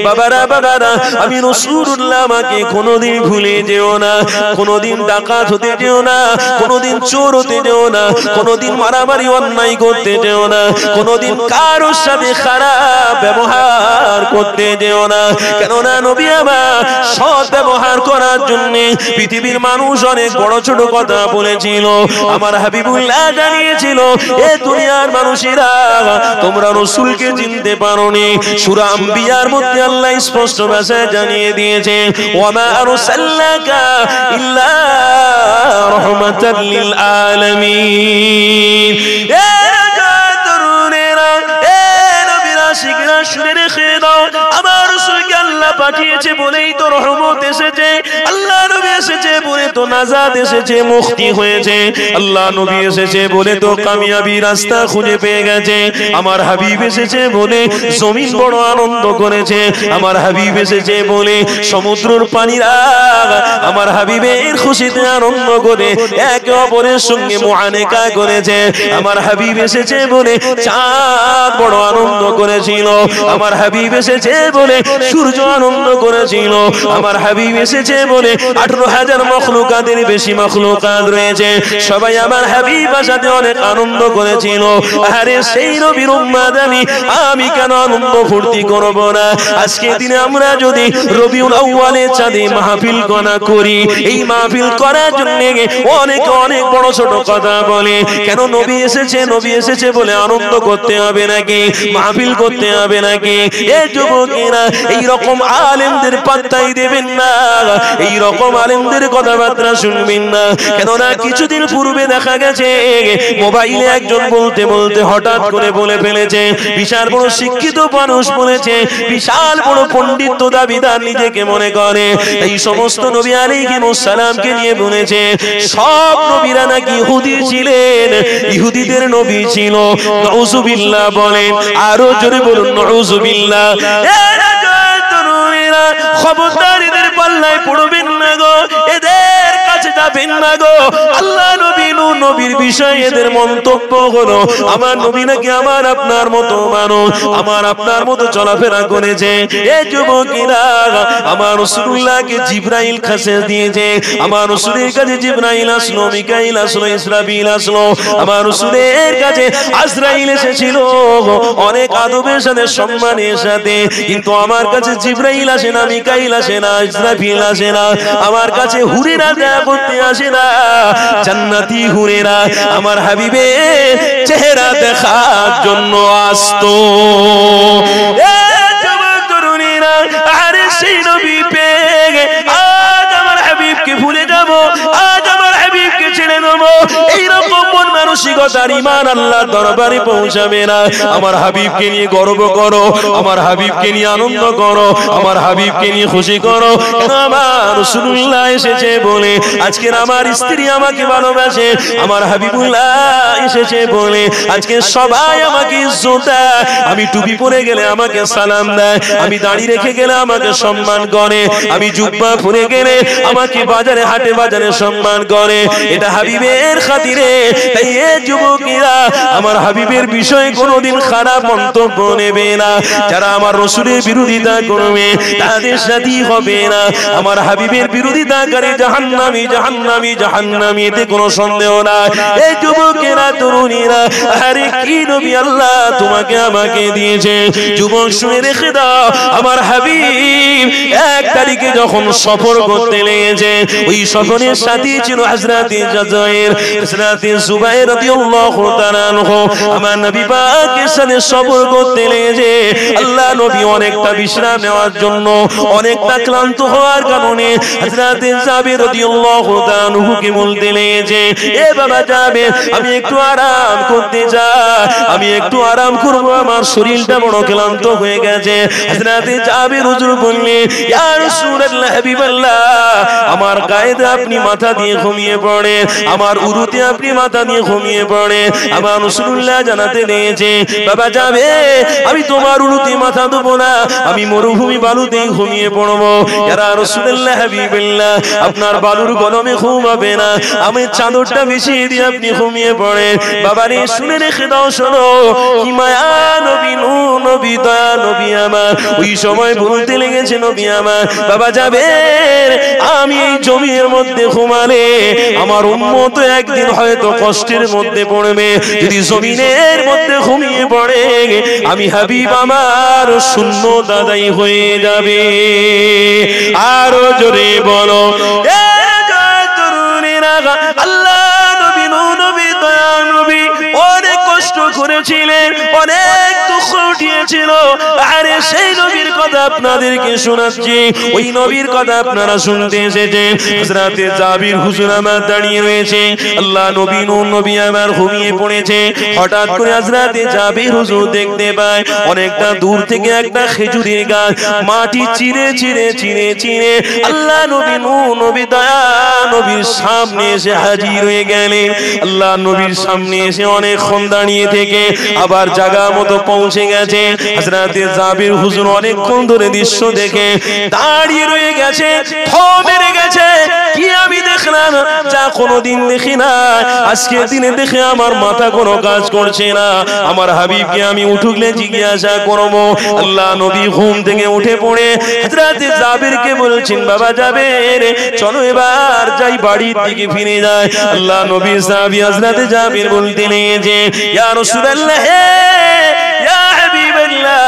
বাবারা বাবারা আমি রাসূলুল্লাহ, আমাকে কোনোদিন ভুলে যেও না, কোনোদিন ডাকাত হতে যেও না, কোনোদিন চোর হতে যেও না, কোনোদিন মারামারি অন্যায় করতে যেও না, কোনোদিন কারোর সাথে খারাপ ব্যবহার করতে যেও না। কেননা নবী আমার সৎ ব্যবহার করার জন্য পৃথিবীর মানুষ অনেক বড় ছোট কথা বলেছিল, আমার হাবিবুল্লাহ জানিয়েছিল, এ দুনিয়ার মানুষেরা তোমরা রাসূলকে চিনতে পারোনি। সূরা আম্বিয়ার মধ্যে আল্লাহ স্পষ্ট ভাষায় জানিয়ে দিয়েছে, ওয়া মা আরসালনাকা ইল্লা রাহমাতাল লিল আলামিন। এ তরুণেরা, এ নবীরা শিখরা শুনে রেখে দাও, আমার রাসূলকে আল্লাহ পাঠিয়েছে বলেই তো রহমত এসেছে, আল্লাহ নবী এসেছে বলে তো নাজাত এসেছে, মুক্তি হয়েছে, আল্লাহ নবী এসেছে বলে তো কামিয়াবি রাস্তা খুঁজে পেয়ে গেছে, আমার হাবিব এসেছে বলে জমিন বড় আনন্দ করেছে, আমার হাবিব এসেছে বলে সমুদ্রের পানিরা আমার হাবিবের খুশিতে আনন্দ করে একে অপরের সঙ্গে মুআনাকা করেছে, আমার হাবিব এসেছে বলে চাঁদ বড় আনন্দ করেছিল, আমার হাবিব এসেছে বলে সূর্য আনন্দ করেছিল, আমার হাবিব এসেছে বলে 18,000 মখলুকাতের বেশি মখলুকাত রয়েছে, সবাই আমার হাবিব আসাতে অনেক আনন্দ করেছিল। আরে সেই নবীর উম্মত আমি কেন আনন্দ ফুর্তি করব না? আজকে দিনে আমরা যদি রবিউল আউয়ালের চাঁদে মাহফিল করা করি, এই মাহফিল করার জন্য অনেক অনেক বড় ছোট কথা বলে, কেন? নবী এসেছে বলে আনন্দ করতে হবে নাকি, মাহফিল করতে হবে নাকি? এই যুবকেরা এই রকম আলেমদের পাত্তাই দেবেন না, এই রকম আলেমদের কথাবার্তা শুনবেন না। কেননা কিছুদিন পূর্বে দেখা গেছে মোবাইলে একজন বলতে বলতে হঠাৎ করে বলে ফেলেছে, বিশাল বড় শিক্ষিত মানুষ বলেছে, বিশাল বড় পণ্ডিত দাবিদার নিজেকে মনে করে, এই সমস্ত নবী আলাইহিস সালামকে নিয়ে বলেছে সব নবীরা নাকি ইহুদি ছিলেন, ইহুদিদের নবী ছিল। নাউযুবিল্লাহ বলেন, আরো জোরে বলুন নাউযুবিল্লাহ। খবরদার এদের পাল্লায় পড়বেন না গো, এদের কাছে যাবেন না গো। আল্লাহ নবী নূহ নবীর বিষয়ে এদের মন্তব্য হলো আমার নবী নাকি আমার আপনার মতো মানুষ, আমার আপনার মতো চলাফেরা করেছে। এই যুবকেরা আমার রাসূলুল্লাহকে জিবরাইল কাছে দিয়েছে, আমার রাসূলের কাছে জিবরাইল আসলো, মিকাইল আসলো, ইসরাফিল আসলো, আমার রাসূলের কাছে আজরাইল এসেছিল অনেক আদবের সাথে সম্মানের সাথে, কিন্তু আমার কাছে জিবরাইল আসে না, মিকাইল আসে না, ইসরাফিল আসে না, আমার কাছে হুরেরা দেখা করতে আসে না। জান্নাতি হুরেরা আমার হাবিবের চেহারা দেখার জন্য আসতো। আরে সেই নবী পেয়ে আজ আমার হাবিবকে ভুলে যাব, আজ আমার হাবিবকে ছেড়ে দেবো, এইরকম মন মানসিকতার ঈমান আল্লাহর দরবারে পৌঁছাবে না। আমার হাবিবকে নিয়ে গর্ব করো, আমার হাবিবকে নিয়ে আনন্দ করো, আমার হাবিবকে নিয়ে খুশি করো। আমার রাসূলুল্লাহ এসেছে বলে আজকের আমার স্ত্রী আমাকে ভালোবাসে, আমার হাবিবুল্লাহ এসেছে বলে আজকে সবাই আমাকে ইজ্জত দেয়। আমি টুপি পরে গেলে আমাকে সালাম দেয়, আমি দাড়ি রেখে গেলে আমাকে সম্মান করে, আমি জুব্বা পরে গেলে আমাকে বাজারে হাটে বাজারে সম্মান করে। এটা হাবিবের খাতিরে। তাই এই যুবকেরা আমার হাবিবের বিষয়ে কোনোদিন খারাপ মন্তব্য নেবে না। যারা আমার রাসূলের বিরোধিতা করবে তাদের সাথী হবে না। আমার হাবিবের বিরোধিতাকারী জাহান্নামী, জাহান্নামী, জাহান্নামী, এতে কোনো সন্দেহ নাই। এই যুবকেরা তরুণীরা, আরে কি নবী আল্লাহ তোমাকে আমাকে দিয়েছে। যুবক শুনে রেখে দাও, আমার হাবিব 1 তারিখে যখন সফর করতে লেগেছে, ওই সফরের সাথী ছিল হযরত জাযয়ের, হযরত জুবাইর রাদিয়াল্লাহু তাআলা আনহু। আমার নবী পাকের সাথে সফর করতে লেগেছে। আল্লাহ নবী অনেকটা বিশ্রাম নেওয়ার জন্য, অনেকটা ক্লান্ত হওয়ার কারণে হযরত জাবির রাদিয়াল্লাহু তাআলা আনহুকে বলতে লেগেছে, এ বাবা জাবির, আমি একটু আরাম করতে চাই, আমি একটু আরাম করব, আমার শরীরটা বড় ক্লান্ত হয়ে গেছে। হযরত জাবির হুজুর বললেন, ইয়া রাসূলুল্লাহ, হাবিবাল্লাহ, আমার গায়ে আপনি মাথা দিয়ে ঘুমিয়ে পড়ে, আমার উরুতে আপনি মাথা দিয়ে ঘুমিয়ে পড়ে। আমার রাসূলুল্লাহ জানাতে দিয়েছে, বাবা যাবে, আমি তোমার উরুতে মাথা দেবো না, আমি মরুভূমি বালুতেই ঘুমিয়ে পড়বো। ইয়া রাসূলুল্লাহ, হাবিবাল্লাহ, আপনার বালুর গরমে ঘুম হবে না, আমি চাদরটা বিছিয়ে দিয়ে আপনি ঘুমিয়ে পড়ে। বাবা রে, শুনে রেখে দাও, শোনো, কি মায়া নবী, নূহ নবী, দয়া নবী আমার ওই সময় বলতে লেগেছে, নবী আমার, বাবা যাবে, আমি এই জমির মধ্যে ঘুমালে আমার উম্মত একদিন হয়তো কষ্টের মধ্যে পড়বে, যদি জমিনের মধ্যে ঘুমিয়ে পড়ে আমি হাবিব আমার শূন্য দাদাই হয়ে যাবে। আরো জোরে বলো, আল্লাহ নবী, নূহ নবী, দয়া নবী অনেক কষ্ট করেছিলেন, অনেক দুঃখ উঠিয়েছিল। আরে সেই নবীর কথা আপনাদেরকে শোনাচ্ছি, ওই নবীর কথা আপনারা শুনতে এসেছেন। হযরত জাবির হুজুর আমার দাঁড়িয়ে রয়েছে, আল্লাহ নবী, নূহ নবী আমার ঘুমিয়ে পড়েছে। হঠাৎ করে হযরত জাবির হুজুর দেখতে পায় অনেকটা দূর থেকে একটা খেজুরের গাছ মাটি চিরে চিরে চিরে চিরে আল্লাহ নবী, নূহ নবী, দয়া নবীর সামনে এসে হাজির হয়ে গেলেন। আল্লাহ নবীর সামনে এসে অনেকক্ষণ দাঁড়িয়ে থেকে আবার জায়গা মতো পৌঁছে গেছে। হযরত জাবির হুজুর অনেকক্ষণ ধরে দৃশ্য দেখে দাঁড়িয়ে রয়ে গেছে, থমে গেছে। কি আমি দেখলাম যা কোনোদিন দেখি না, আজকের দিনে দেখে আমার মাথা কোনো কাজ করছে না। আমার হাবিবকে আমি উঠলে জিজ্ঞাসা করব। আল্লাহ নবী ঘুম থেকে উঠে পড়ে হযরত জাবিরকে বলছেন, বাবা জাবির, চলো এবার যাই, বাড়ির দিকে ফিরে যায়। আল্লাহ নবী সাহাবী হযরত জাবির বলতে লেগেছে, ইয়া রাসূলুল্লাহ, ইয়া হাবিবাল্লাহ,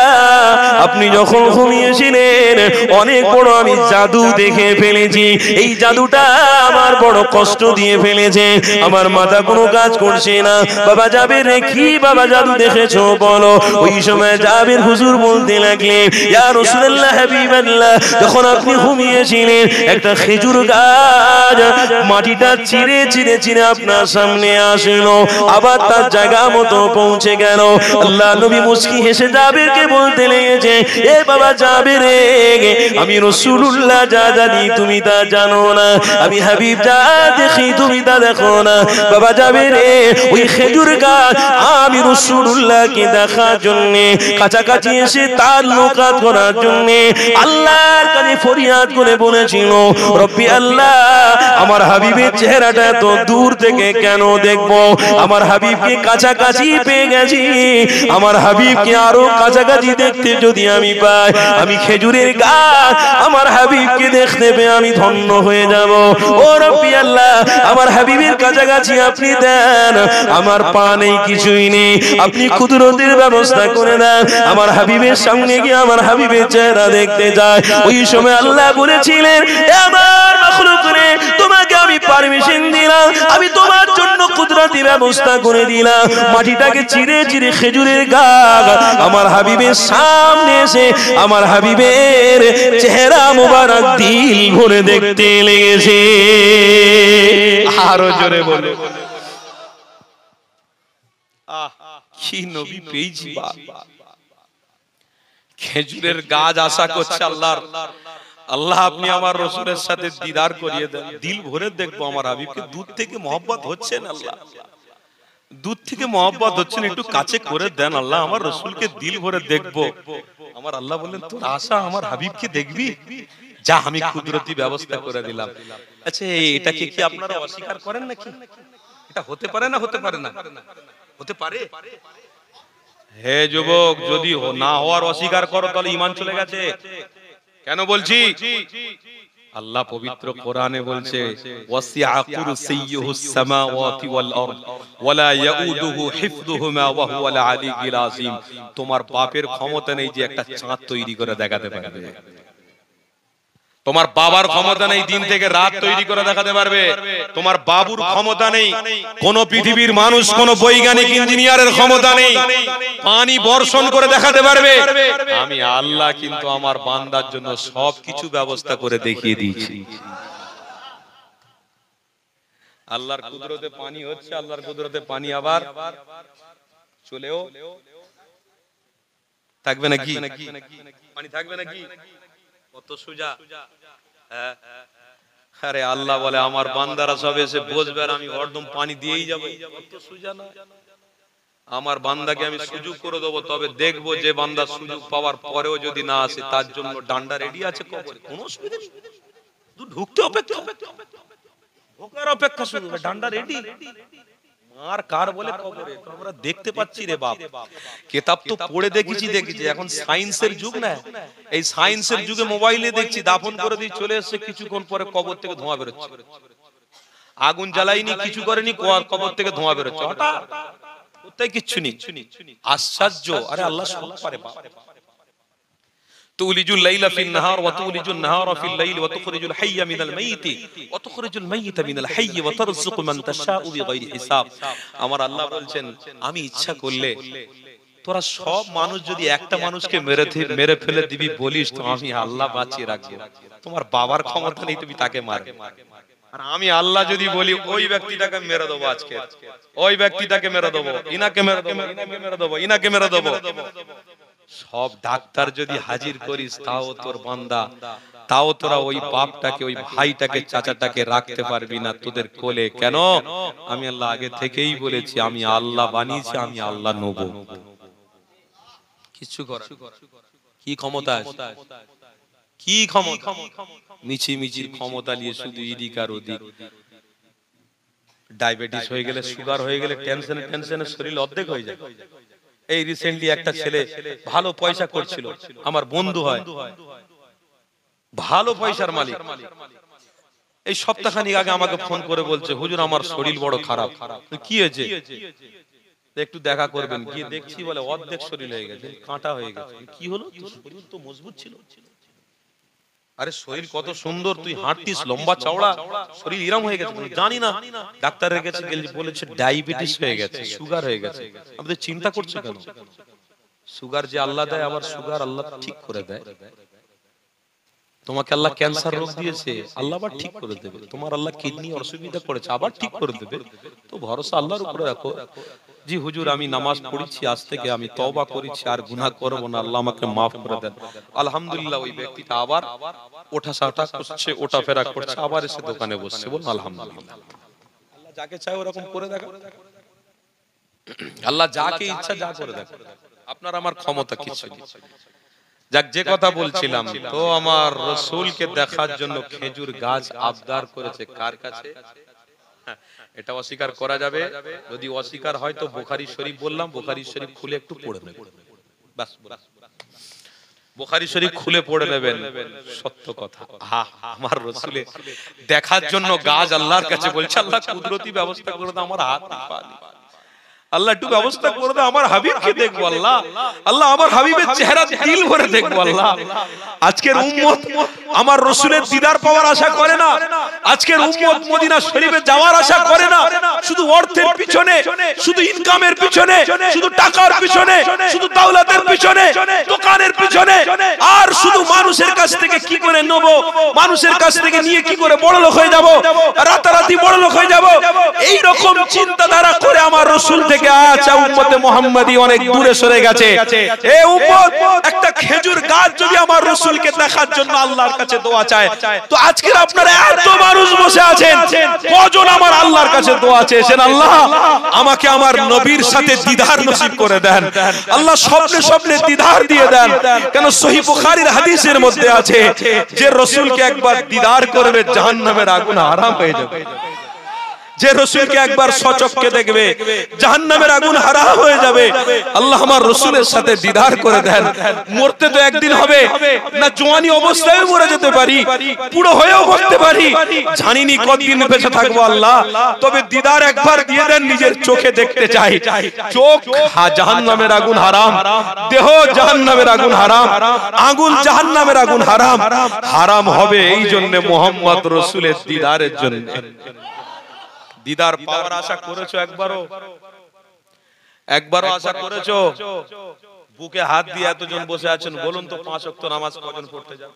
আপনি যখন ঘুমিয়েছিলেন অনেক বড় আমি জাদু দেখে ফেলেছি। এই জাদুটা আমার বড় কষ্ট দিয়ে ফেলেছে, আমার মাথা কোনো কাজ করছে না। বাবা জাবির, কি বাবা জাদু দেখেছো বলো? ওই সময় জাবির হুজুর বলতে লাগলেন, ইয়া রাসূলুল্লাহ, হাবিবাল্লাহ, যখন আপনি ঘুমিয়েছিলেন একটা খেজুর গাছ মাটিটা চিরে চিরে চিরে আপনার সামনে আসলো, আবার তার জায়গা মতো পৌঁছে গেল। আল্লাহ নবী মুস্কি হেসে জাবিরকে বলতে লেগেছে, এ বাবা যাবে রে, আমি রাসূলুল্লাহ যা জানি তুমি তা জানো না, আমি হাবিব যা দেখি তুমি তা দেখো না। বাবা যাবে রে, ওই খেজুর গাছ আমি রাসূলুল্লাহকে দেখার জন্য কাছাকাছি এসে তাল্লুকাত করার জন্য আল্লাহর কাছে ফরিয়াদ করে বলেছিল, রব্বি আল্লাহ, আমার হাবিবের চেহারাটা এত দূর থেকে কেন দেখবো? আমার হাবিবকে কাছাকাছি পেয়ে গেছি, আমার হাবিবকে আরো কাছাকাছি দেখতে যদি আমি পাই, আমি খেজুরের গাছ আমার হাবিবকে দেখতে পেয়ে আমি ধন্য হয়ে যাব। ও রব্বি আল্লাহ, আমার হাবিবের কাছাকাছি আপনি দেন, আমার পা নেই, কিছুই নেই, আপনি কুদরতের ব্যবস্থা করে দেন, আমার হাবিবের সামনে গিয়ে আমার হাবিবের চেহারা দেখতে যায়। ওই সময় আল্লাহ বলেছিলেন, আমার মাখলুক রে, তোমাকে আমি পারমিশন দিলাম, আমি তোমার জন্য কুদরতি ব্যবস্থা করে দিলাম, মাটিটাকে চিরে চিরে খেজুরের গাছ আমার হাবিবের সামনে এসে আমার হাবিবের চেহারা মোবারক দিল ভরে দেখতে লেগেছে। আরো জোরে বলো, কি নবী পেয়েছি। খেজুরের গাছ আশা করছে আল্লাহর, আল্লাহ আপনি আমার রাসূলের সাথে দিদার করিয়ে দেন, দিল ভরে দেখবো আমার হাবিবকে। দূর থেকে মহব্বত হচ্ছেন আল্লাহ, দূর থেকে মহব্বত হচ্ছেন, একটু কাছে করে দেন আল্লাহ, আমার রাসূলকে দিল ভরে দেখবো। আমার আল্লাহ বললেন, তোর আশা আমার হাবিবকে দেখবি, যা আমি কুদরতি ব্যবস্থা করে দিলাম। আচ্ছা, এটাকে কি আপনারা অস্বীকার করেন নাকি? এটা হতে পারে না? হতে পারে না? হতে পারে। হে যুবক, যদি না হওয়ার অস্বীকার করো তাহলে ঈমান চলে গেছে। কেন বলছি? আল্লাহ পবিত্র কোরআনে বলছে, ওয়াসিআ কুরসিয়্যুহুস সামাওয়াতি ওয়াল আরদ ওয়ালা ইয়াউদুহু হিফযুহুমা ওয়া হুয়াল আলিয়্যুল আযীম। তোমার বাপের ক্ষমতা নেই যে একটা চাঁদ তৈরি করে দেখাতে পারবে, তোমার বাবার ক্ষমতা নেই দিন থেকে রাত তৈরি করে দেখাতে পারবে, তোমার বাবুর ক্ষমতা নেই, কোন পৃথিবীর মানুষ, কোন বৈজ্ঞানিক ইঞ্জিনিয়ারের ক্ষমতা নেই পানি বর্ষণ করে দেখাতে পারবে। আমি আল্লাহ কিন্তু আমার বান্দার জন্য সবকিছু ব্যবস্থা করে দেখিয়ে দিয়েছি। আল্লাহর কুদরতে পানি হচ্ছে, আল্লাহর কুদরতে পানি আবার চলেও থাকবে নাকি? পানি থাকবে নাকি? কত সোজা। আরে আল্লাহ বলে, আমার বান্দারা সব এসে বসবে আর আমি হরদম পানি দিয়েই যাবো। কত সোজা না? আমার বান্দাকে আমি সুযোগ করে দেবো, তবে দেখবো যে বান্দা সুযোগ পাওয়ার পরেও যদি না আসে, তার জন্য ডান্ডা রেডি আছে কবরে, কোনো অসুবিধা নেই, তুই ঢুকতে অপেক্ষা, ঢোকার অপেক্ষা, শুধু ডান্ডা রেডি। আর কার বলে কবরে আমরা দেখতে পাচ্ছি রে বাপ, কিতাব তো পড়ে দেখেছি, এখন সায়েন্সের যুগ না, এই সায়েন্সের যুগে মোবাইলে দেখছি দাফন করে দিয়ে চলে এসেছে, কিছুক্ষণ পরে কবর থেকে ধোঁয়া বেরোচ্ছে, আগুন জ্বালাইনি, কিছু করেনি, কবর থেকে ধোঁয়া বেরোচ্ছে, হঠাৎ কোথায় কিচ্ছু নেই। আশ্চর্য। আরে আল্লাহ সব পারে বাপ। তুলিজুল লাইলা ফিন নাহার ওয়া তুলিজুন নাহারা ফিল লাইল ওয়া তুখরিজুল হাইয়্যা মিনাল মাইয়িতি ওয়া তুখরিজুল মাইয়িতা মিনাল হাইয়্যি ওয়া তারযুকু মান তাশাউ বিগাইরি হিসাব। আমার আল্লাহ বলছেন, আমি ইচ্ছা করলে তোরা সব মানুষ যদি একটা মানুষকে মেরে ফেলে দিবি বলিস, তো আমি আল্লাহ বাঁচিয়ে রাখবো। তোমার বাবার ক্ষমতা নেই তুমি তাকে মারবে, আর আমি আল্লাহ যদি বলি ওই ব্যক্তিটাকে মেরে দেবো, আজকে ওই ব্যক্তিটাকে মেরে দেবো, ইনাকে মেরে দেবো, ইনাকে মেরে দেবো, ইনাকে মেরে দেবো। সব ডাক্তার যদি হাজির করিস, তাও তোর বান্দা, তাও তোরা ওই বাপটাকে, ওই ভাইটাকে, চাচাটাকে রাখতে পারবি না তোদের কোলে। কেন? আমি আল্লাহ আগে থেকেই বলেছি, আমি আল্লাহ বানিয়েছি, আমি আল্লাহ নেব, কিছু করার কি ক্ষমতা আছে? কি ক্ষমতা? মিছিমিছির ক্ষমতা নিয়ে শুধু এদিক আর ওদিক। ডায়াবেটিস হয়ে গেলে, সুগার হয়ে গেলে টেনশনে শরীর অর্ধেক হয়ে যায়। এই রিসেন্টলি একটা ছেলে ভালো পয়সা করছিল, আমার বন্ধু হয়, ভালো পয়সার মালিক, এই সপ্তাহখানিক আগে আমাকে ফোন করে বলছে, হুজুর আমার শরীর বড় খারাপ। কি হয়েছে? একটু দেখা করবেন। গিয়ে দেখছি বলে অর্ধেক শরীর হয়ে গেছে, কাঁটা হয়ে গেছে। কি হলো? শরীর তো মজবুত ছিল। আরে শরীর কত সুন্দর, তুই হাঁটতিস, লম্বা চওড়া, শরীর এরকম হয়ে গেছে। জানি না, ডাক্তারের কাছে গেলে বলেছে ডায়াবেটিস হয়ে গেছে, সুগার হয়ে গেছে। আমাদের চিন্তা করছে কেন? সুগার যে আল্লাহ দেয়, আবার সুগার আল্লাহ ঠিক করে দেয়। তোমাকে আল্লাহ ক্যান্সার রোগ দিয়েছে, আল্লাহ আবার ঠিক করে দেবে। তোমার আল্লাহ কিডনি অসুবিধা করেছে, আবার ঠিক করে দেবে। তো ভরসা আল্লাহর উপরে রাখো। জি হুজুর, আমি নামাজ পড়েছি, আজ থেকে আমি তওবা করেছি, আর গুনাহ করব না, আল্লাহ আমাকে maaf করে দেন। আলহামদুলিল্লাহ, ওই ব্যক্তিটা আবার ওঠা-সাটা করছে, ওঠা-ফেরা করছে, আবার এসে দোকানে বসছে। বলুন আলহামদুলিল্লাহ। আল্লাহ যাকে চায় ওরকম করে দেখো। আল্লাহ যাকে ইচ্ছা যা করে দেখো। আপনার আমার ক্ষমতা কিছু নেই। যাক, যে কথা বলছিলাম, তো আমার রাসূলকে দেখার জন্য খেজুর গাছ আবদার করেছে কার কাছে? এটা অস্বীকার করা যাবে? যদি অস্বীকার হয় তো বুখারী শরীফ বললাম, বুখারী শরীফ খুলে একটু পড়ে নেবেন। বাস, বুখারী শরীফ খুলে পড়ে নেবেন। সত্য কথা, আমার রাসূলে দেখার জন্য গাছ আল্লাহর কাছে বলছে, আল্লাহ কুদরতি ব্যবস্থা করে দাও, আমার হাত পানি, আল্লাহ একটু ব্যবস্থা করে দাও, আমার হাবিবকে দেখবো। আল্লাহ, আল্লাহ আমার হাবিবের চেহারা দিল ভরে দেখবো। আল্লাহ, আজকের উম্মত আমার রাসূলের দিদার পাওয়ার আশা করে না। আজকের উম্মত মদিনা শরীফে যাওয়ার আশা করে না। শুধু অর্থের পিছনে, শুধু ইনকামের পিছনে, শুধু টাকার পিছনে, শুধু দৌলতের পিছনে, দোকানের পিছনে, আর শুধু মানুষের কাছ থেকে কি করে নেব, মানুষের কাছ থেকে নিয়ে কি করে বড়লোক হয়ে যাব, রাতারাতি বড়লোক হয়ে যাব, এই রকম চিন্তাধারা করে আমার রাসূল থেকে আচ্ছা উম্মতে মুহাম্মাদি অনেক দূরে সরে গেছে। এই উম্মত একটা খেজুর গাছ যদি আমার রাসূলকে দেখার জন্য আল্লাহর কাছে দোয়া চায়, তো আজকে আপনারা এত মানুষ বসে আছেন, কজন আমার আল্লাহর কাছে দোয়া চেয়েছেন, আল্লাহ আমাকে আমার নবীর সাথে দিদার নসিব করে দেন, আল্লাহ স্বপ্নে স্বপ্নে দিদার দিয়ে দেন। কেন সহিহ বুখারীর হাদিসের মধ্যে আছে যে রাসূলকে একবার দিদার করবে জাহান্নামের আগুন হারাম হয়ে যাবে। যে রাসূলকে একবার সচক্ষে দেখবে জাহান্নামের আগুন হারাম হয়ে যাবে। আল্লাহ আমার রাসূলের সাথে দিদার করে দেন। মরতে তো একদিন হবে না, জওয়ানি অবস্থায় মরে যেতে পারি, বুড়ো হয়েও মরতে পারি, জানিনি কতদিন বেঁচে থাকবো আল্লাহ, তবে দিদার একবার দিয়ে দেন, নিজের চোখে দেখতে চাই। চোখ জাহান্নামের আগুন হারাম, দেহ জাহান্নামের আগুন হারাম, আগুন জাহান্নামের আগুন হারাম। হারাম হবে এই জন্য মুহাম্মদ রাসূলের দিদারের জন্য। দিদার পাওয়ার আশা করেছো একবারও আশা করেছো? বুকে হাত দিয়ে এতজন বসে আছেন, বলুন তো 5 ওয়াক্ত নামাজ কজন পড়তে যান?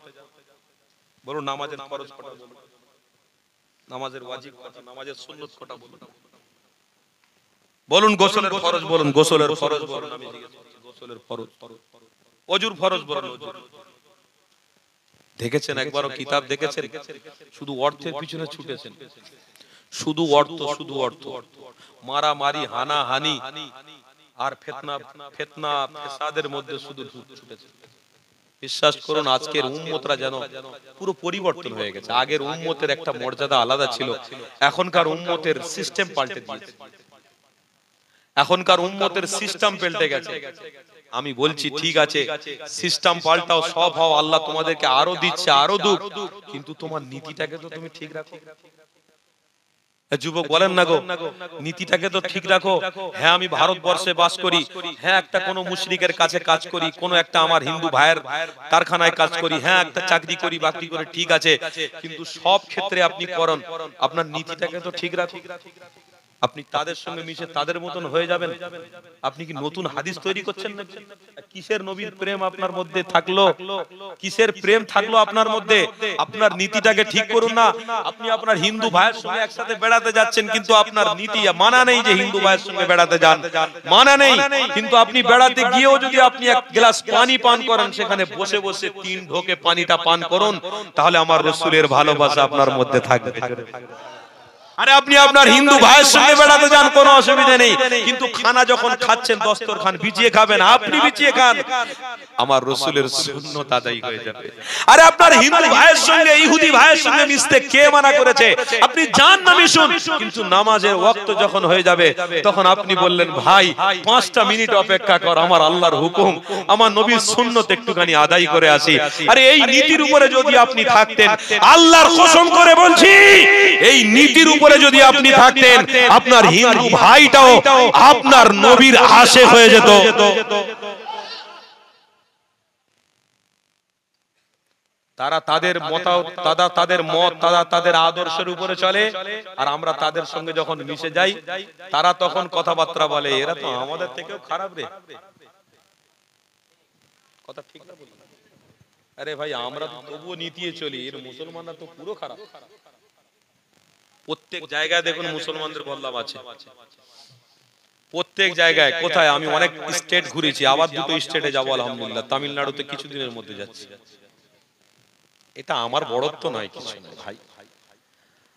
বলুন নামাজের ফরজ কটা বলুন, নামাজের ওয়াজিব কটা, নামাজের সুন্নাত কটা বলুন, বলুন গোসলের ফরজ বলুন, গোসলের ফরজ বলুন, আমি জিজ্ঞেস করছি গোসলের ফরজ, ওযুর ফরজ বলুন, ওযুর। দেখেছেন একবারও কিতাব দেখেছেন? শুধু অর্থের পিছনে ছুটেছেন, শুধু অর্থ, শুধু অর্থ, মারামারি, হানাহানি আর ফিতনা ফেসাদের মধ্যে শুধু ছুটেছে। বিশ্বাস করুন আজকের উম্মতরা যেন পুরো পরিবর্তন হয়ে গেছে। আগের উম্মতের একটা মর্যাদা আলাদা ছিল, এখনকার উম্মতের সিস্টেম পাল্টে দিয়েছে। এখনকার উম্মতের সিস্টেম পাল্টে গেছে। আমি বলছি ঠিক আছে, সিস্টেম পাল্টাও, সব হও, আল্লাহ তোমাদেরকে আরো দিচ্ছে, আরো দুঃখ, কিন্তু তোমার নীতিটাকে তো তুমি ঠিক রাখো। যুবক বলেন না গো, নীতিটাকে তো ঠিক রাখো। হ্যাঁ আমি ভারতবর্ষে বাস করি, হ্যাঁ একটা কোন মুশরিকের কাছে কাজ করি, কোন একটা আমার হিন্দু ভাইয়ের কারখানায় কাজ করি, হ্যাঁ একটা চাকরি করি, বাকরি করে, ঠিক আছে, কিন্তু সব ক্ষেত্রে আপনি করেন, আপনার নীতিটাকে তো ঠিক রাখো। আপনি তাদের সঙ্গে মিশে তাদের মতন হয়ে যাবেন? আপনি কি নতুন হাদিস তৈরি করছেন নাকি? কিসের নবীর প্রেম আপনার মধ্যে থাকলো? কিসের প্রেম থাকলো আপনার মধ্যে? আপনার নীতিটাকে ঠিক করুন না। আপনি আপনার হিন্দু ভাইয়ের সঙ্গে একসাথে বেড়াতে যাচ্ছেন, কিন্তু আপনার নীতি মানা নেই যে হিন্দু ভাইয়ের সঙ্গে বেড়াতে যান, মানা নেই। কিন্তু আপনি বেড়াতে গিয়েও যদি আপনি এক গ্লাস পানি পান করেন, সেখানে বসে বসে 3 ঢোকে পানিটা পান করুন, তাহলে আমার রাসূলের ভালোবাসা আপনার মধ্যে থাকবে। আরে আপনি আপনার হিন্দু ভাইয়ের সঙ্গে বেড়াতে যান, কোনো অসুবিধা নেই, কিন্তু খানা যখন খাচ্ছেন দস্তরখান বিছিয়ে খাবেন, আপনি বিছিয়ে খান, আমার রাসূলের সুন্নাত আদায় হয়ে যাবে। আরে আপনার হিন্দু ভাইয়ের সঙ্গে ইহুদি ভাইয়ের সঙ্গে মিশতে কে মানা করেছে? আপনি যান না মিশুন, কিন্তু নামাজের ওয়াক্ত যখন হয়ে যাবে তখন আপনি বললেন ভাই 5টা মিনিট অপেক্ষা কর, আমার আল্লাহর হুকুম, আমার নবীর সুন্নাত একটুখানি আদায় করে আসি। আরে এই নীতির উপরে যদি আপনি থাকতেন, আল্লাহর কসম করে বলছি, এই নীতির উপরে যদি আপনি থাকতেন, আপনার হিন্দু ভাইটাও আপনার নবীর আশিক হয়ে যেত। তারা তাদের তাদের আদর্শের উপরে চলে, আর আমরা তাদের সঙ্গে যখন মিশে যাই, তারা তখন কথাবার্তা বলে এরা তো আমাদের থেকেও খারাপ রে। কথা ঠিক না বলুন? আরে ভাই আমরা তো তবুও নীতিয়ে চলি, এর মুসলমানরা তো পুরো খারাপ। প্রত্যেক জায়গায় দেখুন মুসলমানদের বদলাম আছে, প্রত্যেক জায়গায়। কোথায়? আমি অনেক স্টেট ঘুরেছি, আবার দুটো স্টেটে যাবো আলহামদুলিল্লাহ। তামিলনাড়ুতে কিছুদিনের মধ্যে যাচ্ছি। এটা আমার বড়ত্ব নয়, কিছু নয় ভাই,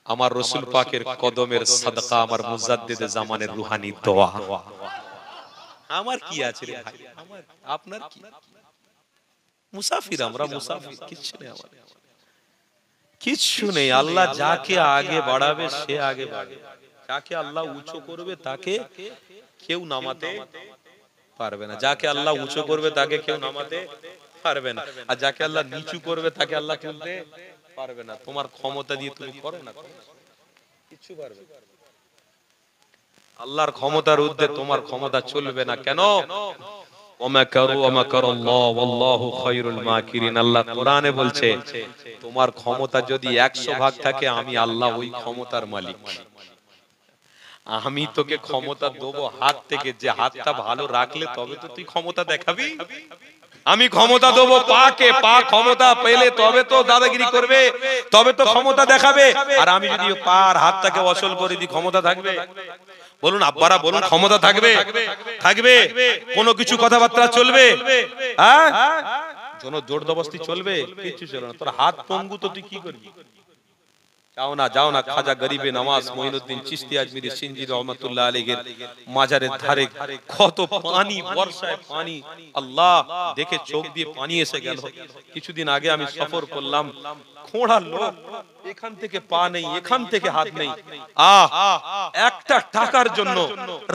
আমার রসুল পাকের কদমের সাদকা, আমার মুজাদ্দিদে জামানের রুহানি দোয়া। আমার কি আছে রে ভাই, আমার আপনার কি? মুসাফির, আমরা মুসাফির, কিচ্ছু নেই আমার, কিচ্ছু নেই। আল্লাহ যাকে আগে বাড়াবে সে আগে বাড়বে, যাকে আল্লাহ উঁচু করবে তাকে কেউ নামাতে পারবে না, যাকে আল্লাহ উঁচু করবে তাকে কেউ নামাতে পারবে না, আর যাকে আল্লাহ নিচু করবে তাকে আল্লাহ তুলতে পারবে না। তোমার ক্ষমতা দিয়ে তুমি করো না, কিচ্ছু পারবে না। আল্লাহর ক্ষমতার ঊর্ধ্বে তোমার ক্ষমতা চলবে না। কেন? আল্লাহ কোরআনে বলছে তোমার ক্ষমতা যদি 100 ভাগ থাকে, আমি আল্লাহ ওই ক্ষমতার মালিক। আমি তোকে ক্ষমতা দেবো হাত থেকে, যে হাতটা ভালো রাখলে তবে তো তুই ক্ষমতা দেখাবি। আমি ক্ষমতা দেবো পাকে, পা ক্ষমতা পেলে তবে তো দাদাগিরি করবে, তবে তো ক্ষমতা দেখাবে। আর আমি যদি পার হাতটাকে অচল করে দিই, ক্ষমতা থাকবে? বলুন আব্বারা, বলুন ক্ষমতা থাকবে? থাকবে? কোনো কিছু কথাবার্তা চলবে? হ্যাঁ, কোনো জোর জবরদস্তি চলবে? কিচ্ছু চলবে না। তোর হাত পঙ্গু তো তুই কি করবি? যাও না, যাও না। খাজা গরিবে নওয়াজ মঈনুদ্দিন চিশতি আজমিরি সিন্ধি রহমাতুল্লাহ আলাইহির মাজারের ধারে কত পানি, বর্ষায় পানি, আল্লাহ দেখে চোখ দিয়ে পানি এসে গেল। কিছুদিন আগে আমি সফর করলাম, খোঁড়া লোক, এখান থেকে পা নেই, এখান থেকে হাত নেই। একটা টাকার জন্য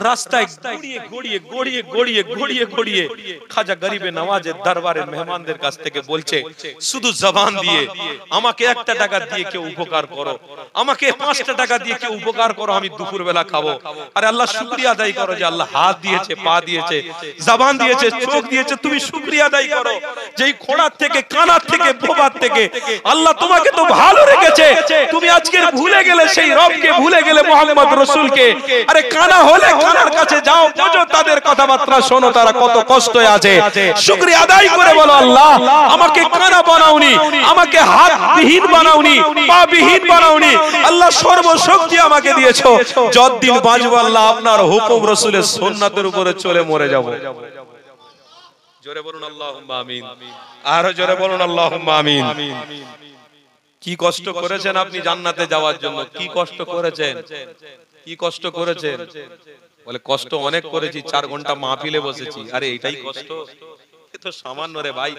রাস্তায় গড়িয়ে গড়িয়ে গড়িয়ে গড়িয়ে গড়িয়ে গড়িয়ে খাজা গরিবে নওয়াজের দরবারের মেহমানদের কাছ থেকে বলছে, শুধু জবান দিয়ে আমাকে 1 টাকা দিয়ে কেউ উপকার করো, আমাকে 5 টাকা দিয়ে কেউ উপকার করো, আমি দুপুর বেলা খাবো। আরে আল্লাহ শুকরিয়া আদায় করো যে আল্লাহ হাত দিয়েছে, পা দিয়েছে, জবান দিয়েছে, চোখ দিয়েছে। তুমি শুকরিয়া আদায় করো যেই খোড়ার থেকে, কানার থেকে, বোবার থেকে আল্লাহ তোমাকে তো ভালো রেখেছে। তুমি আজকে ভুলে গেলে সেই রবকে, ভুলে গেলে মুহাম্মদ রাসূলকে। আরে কানা হলে কানার কাছে যাও, বোঝো তাদের কথাবার্তা শোনো, তারা কত কষ্টে আছে। শুকরিয়া আদায় করে বলো, আল্লাহ আমাকে কানা বানাওনি, আমাকে হাত বিহীন বানাওনি, পা বিহীন বানাওনি, আল্লাহ সর্বশক্তি আমাকে দিয়েছো। যতদিন বাঁচবো আল্লাহ আপনার হুকুম রাসূলের সুন্নাতের উপরে চলে মরে যাব। জোরে বলুন আল্লাহুম্মা আমিন, আরো জোরে বলুন আল্লাহুম্মা আমিন। কি কষ্ট করেছেন আপনি জান্নাতে যাওয়ার জন্য, কি কষ্ট করেছেন, কি কষ্ট করেছেন? বলে কষ্ট অনেক করেছি, 4 ঘন্টা মাহফিলে বসেছি। আরে এটাই কষ্ট? এ তো সামান্য রে ভাই।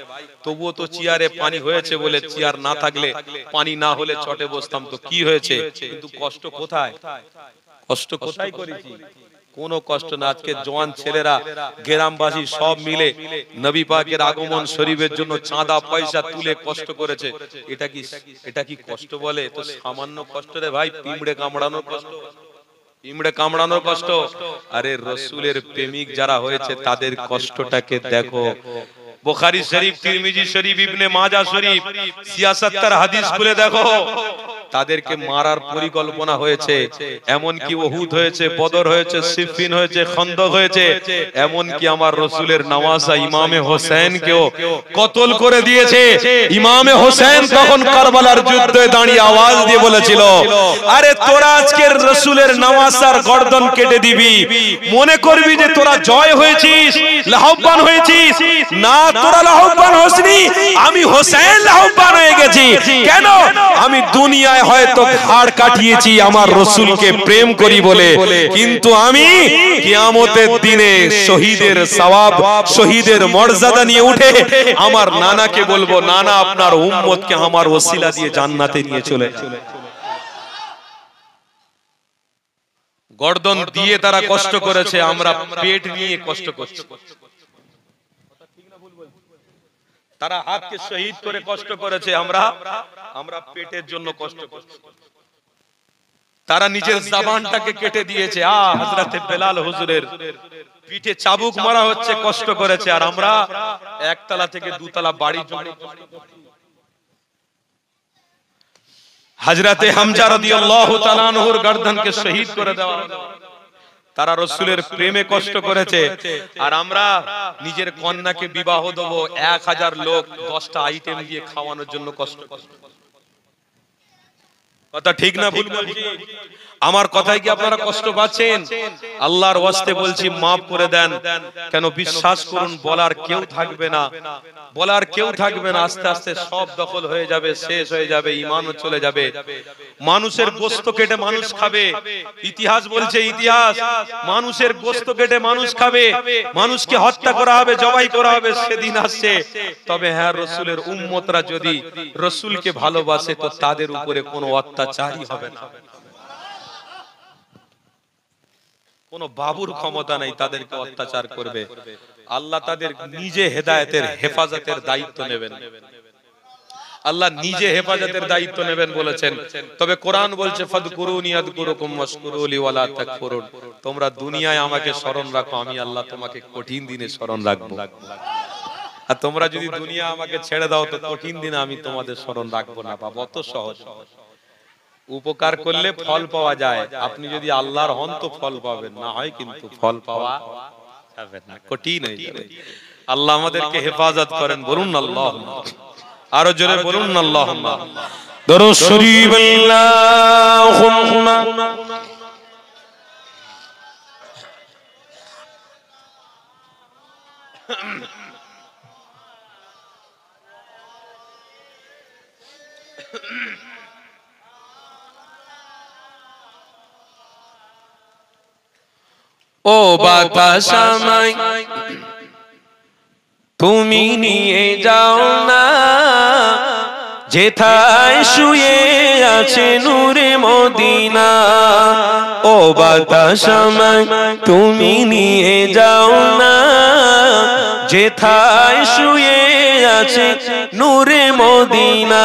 তবুও তো চেয়ারে পানি হয়েছে বলে, চেয়ার না থাকলে, পানি না হলে চটে বসতাম, তো কি হয়েছে? কিন্তু কষ্ট কোথায়? কষ্ট কোথায় করেছি? কোনো কষ্ট না। আজকে জওয়ান ছেলেরা, গ্রামবাসী সব মিলে নবী পাকের আগমন শরীফের জন্য চাঁদা পয়সা তুলে কষ্ট করেছে। এটা কি কষ্ট বলে? তো সামান্য কষ্ট রে ভাই। পিঁমড়ে কামড়ানোর কষ্ট, পিঁমড়ে কামড়ানোর কষ্ট। আরে রাসূলের প্রেমিক যারা হয়েছে তাদের কষ্টটাকে দেখো। বুখারী শরীফ, তিরমিজি শরীফ, ইবনে মাজাহ শরীফ, ৭৬ হাদিস খুলে দেখো। তাদেরকে মারার পরিকল্পনা হয়েছে, এমন কি উহুদ হয়েছে, বদর হয়েছে, সিফিন হয়েছে, খন্দক হয়েছে, এমন কি আমার রাসূলের নওয়াসা ইমামে হোসেনকেও কতল করে দিয়েছে। ইমামে হোসেন তখন কারবালার যুদ্ধে দাঁড়িয়ে আওয়াজ দিয়ে বলেছিল, আরে তোরা আজকের রাসূলের নওয়াসার গর্দন কেটে দিবি, মনে করবি যে তোরা জয় হয়েছিস, লাভবান হয়েছিস। না, তোরা লাভবান হসনি, আমি হোসেন লাভবান হয়ে গেছি। কেন? আমি দুনিয়া হয়তো ঘাড় কাটিয়েছি আমার রাসূলকে প্রেম করি বলে, কিন্তু আমি কিয়ামতের দিনে শহীদের সওয়াব, শহীদের মর্যাদা নিয়ে উঠে আমার নানাকে বলবো, নানা আপনার উম্মতকে আমার ওসিলা দিয়ে জান্নাতে নিয়ে চলে। গর্দন দিয়ে তারা কষ্ট করেছে, আমরা পেট নিয়ে কষ্ট করছি। তারা হাতকে শহীদ করে কষ্ট করেছে, আমরা পেটের জন্য কষ্ট করছি। তারা নিজের জবানটাকে কেটে দিয়েছে। হযরতে বেলাল হুজুরের পিঠে চাবুক মারা হচ্ছে, কষ্ট করেছে। আর আমরা একতলা থেকে দুতলা বাড়ির জন্য। হযরতে হামজা রাদিয়াল্লাহু তাআলা আনহুর গর্দনকে শহীদ করে দেওয়া হলো। তারা রসুলের প্রেমে কষ্ট করেছে, আর আমরা নিজের কন্যাকে বিবাহ দেবো 1000 লোক 10টা আইটেম দিয়ে খাওয়ানোর জন্য কষ্ট করছে। কথা ঠিক না ভুল বলছি? আমার কথায় কি আপনারা কষ্ট পাচ্ছেন? আল্লাহর ওয়াস্তে বলছি মাফ করে দেন। কেন বিশ্বাস করুন, বলার কেউ থাকবে না, বলার কেউ থাকবে না। আস্তে আস্তে সব দখল হয়ে যাবে, শেষ হয়ে যাবে, ঈমানও চলে যাবে। মানুষের গোশত কেটে মানুষ খাবে, ইতিহাস বলছে, ইতিহাস মানুষের গোশত কেটে মানুষ খাবে, মানুষকে হত্যা করা হবে, জবাই করা হবে, সেদিন আসছে। তবে হ্যাঁ, রসুলের উম্মতরা যদি রসুলকে ভালোবাসে তো তাদের উপরে কোনো অত্যাচারই হবে না। কোন বাবুর ক্ষমতা নাই তাদেরকে অত্যাচার করবে। আল্লাহ তাদের নিজে হেদায়েতের হেফাজতের দায়িত্ব নেবেন, আল্লাহ নিজে হেফাজতের দায়িত্ব নেবেন বলেছেন। তবে কোরআন বলছে ফাদকুরুনি আযকুরুকুম ওয়াশকুরুলি ওয়ালা তাকফুরুন। তোমরা দুনিয়ায় আমাকে স্মরণ রাখো, আমি আল্লাহ তোমাকে কঠিন দিনে স্মরণ রাখবো। আর তোমরা যদি দুনিয়া আমাকে ছেড়ে দাও তো কঠিন দিনে আমি তোমাদের স্মরণ রাখবো না। বাবা, অত সহজ। উপকার করলে ফল পাওয়া যায়, আপনি যদি আল্লাহর হন তো ফল পাবেন, না হয় কিন্তু ফল পাওয়া যাবে না, কঠিন হয়ে যাবে। আল্লাহ আমাদেরকে হেফাজত করেন, বলুন আল্লাহুম্মা। আরো জোরে বলুন আল্লাহুম্মা। দরুদ শরীফ আল্লাহুম্মা। ও বাতাস আমায় তুমি নিয়ে যাও না, যেথায় শুয়ে আছে নূরে মদিনা। ও বাতাস আমায় তুমি নিয়ে যাও না, যেথায় শুয়ে আছে নূরে মদিনা।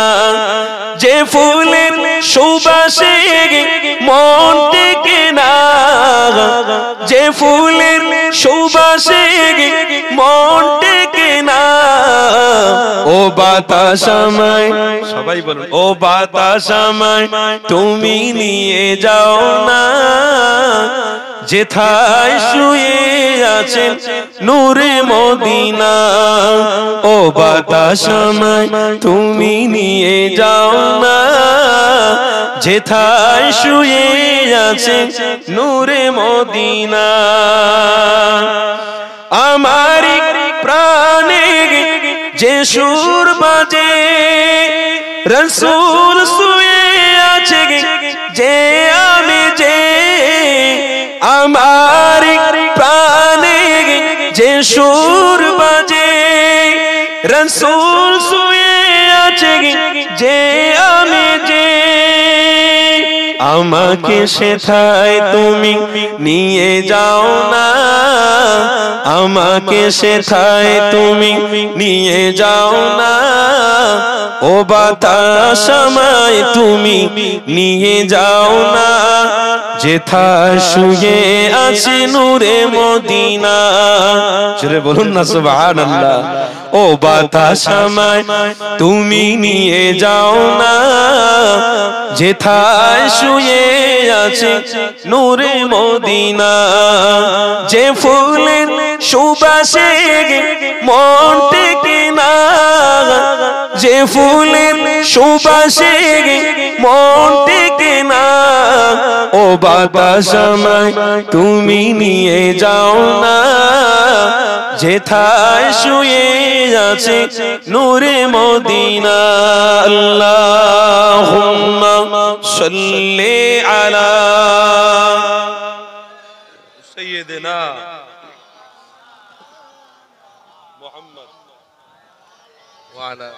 যে ফুলের সুবাসে মন টেকে না, যে ফুলের সুবাসে মন টেকে না। ও বাতাস আমায়, সবাই বলুন, ও বাতাস আমায় তুমি নিয়ে যাও না, যেথায় শুয়ে আছেন নূরে মদিনা। ও বাতাস আমায় তুমি নিয়ে যাও না, যেথায় শুয়ে আছেন নূরে মদিনা। আমার প্রাণে যে সুর বাজে, রসূল শুয়ে আছে যে আমি যে। আমার প্রাণে যে সুর বাজে, রসূল শুয়ে আছে যে আমি যে। আমাকে সেথায় তুমি নিয়ে যাও না, আমাকে সেথায় তুমি নিয়ে যাও না। ও বাতাস আমায় তুমি নিয়ে যাও না, যেথায় শুয়ে আছে নূরে মদিনা। জোরে বলুন না সুবহানাল্লাহ। ও বাতাস আমায় তুমি নিয়ে যাও না, যেথায় শুয়ে আছে নূরে মদিনা। যে ফুলের সুবাসে মন টেকে না, যে ফুলের সুবাসে মন টেকে না। ও বাতাস আমায় তুমি নিয়ে যাও না, যেথায় শুয়ে আছে নূরে মদিনা। আল্লাহুম্মা সাল্লি আলা সাইয়্যিদিনা মুহাম্মদ ওয়া আলা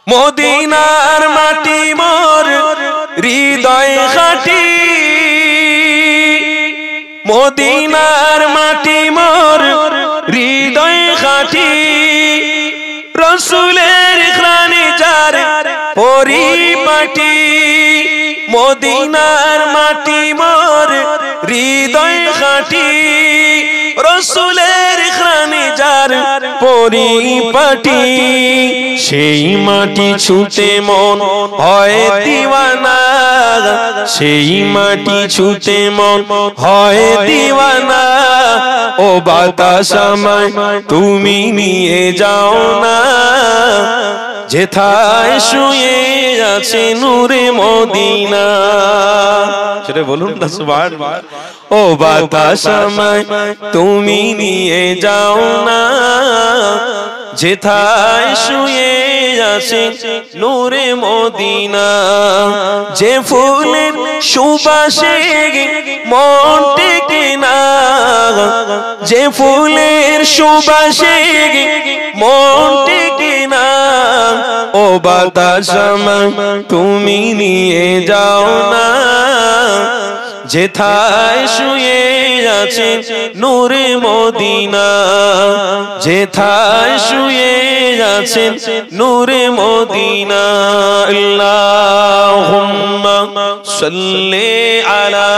মদিনার মাটি মোর হৃদয় খাঁটি, মদিনার মাটি মোর হৃদয় খাঁটি। রসুলের ঘ্রাণে যার পরিপাটি, মদিনার মাটি মোর হৃদয় খাঁটি। রসুলের ঘ্রাণে যার পরিপাটি, সেই মাটি ছুঁতে মন হয় দিওয়ানা, সেই মাটি ছুঁতে মন হয় দিওয়ানা। ও বাতাস আমায় তুমি নিয়ে যাও না, যেথায় শুয়ে আছে নূরে মদিনা। সেটা বলুন না সুবহানাল্লাহ। ও বাতাস আমায় তুমি নিয়ে যাও না, যেথায় শুয়ে আছে নূরে মদিনা। যে ফুলের সুবাসে মন টেকে না, যে ফুলের সুবাসে মন টেকে না। ও বাতাস আমায় তুমি নিয়ে যাও না, যেথায় শুয়ে আছে নূরে মদিনা, যেথায় শুয়ে আছে নূরে মদিনা। আল্লাহুম্মা সাল্লি আলা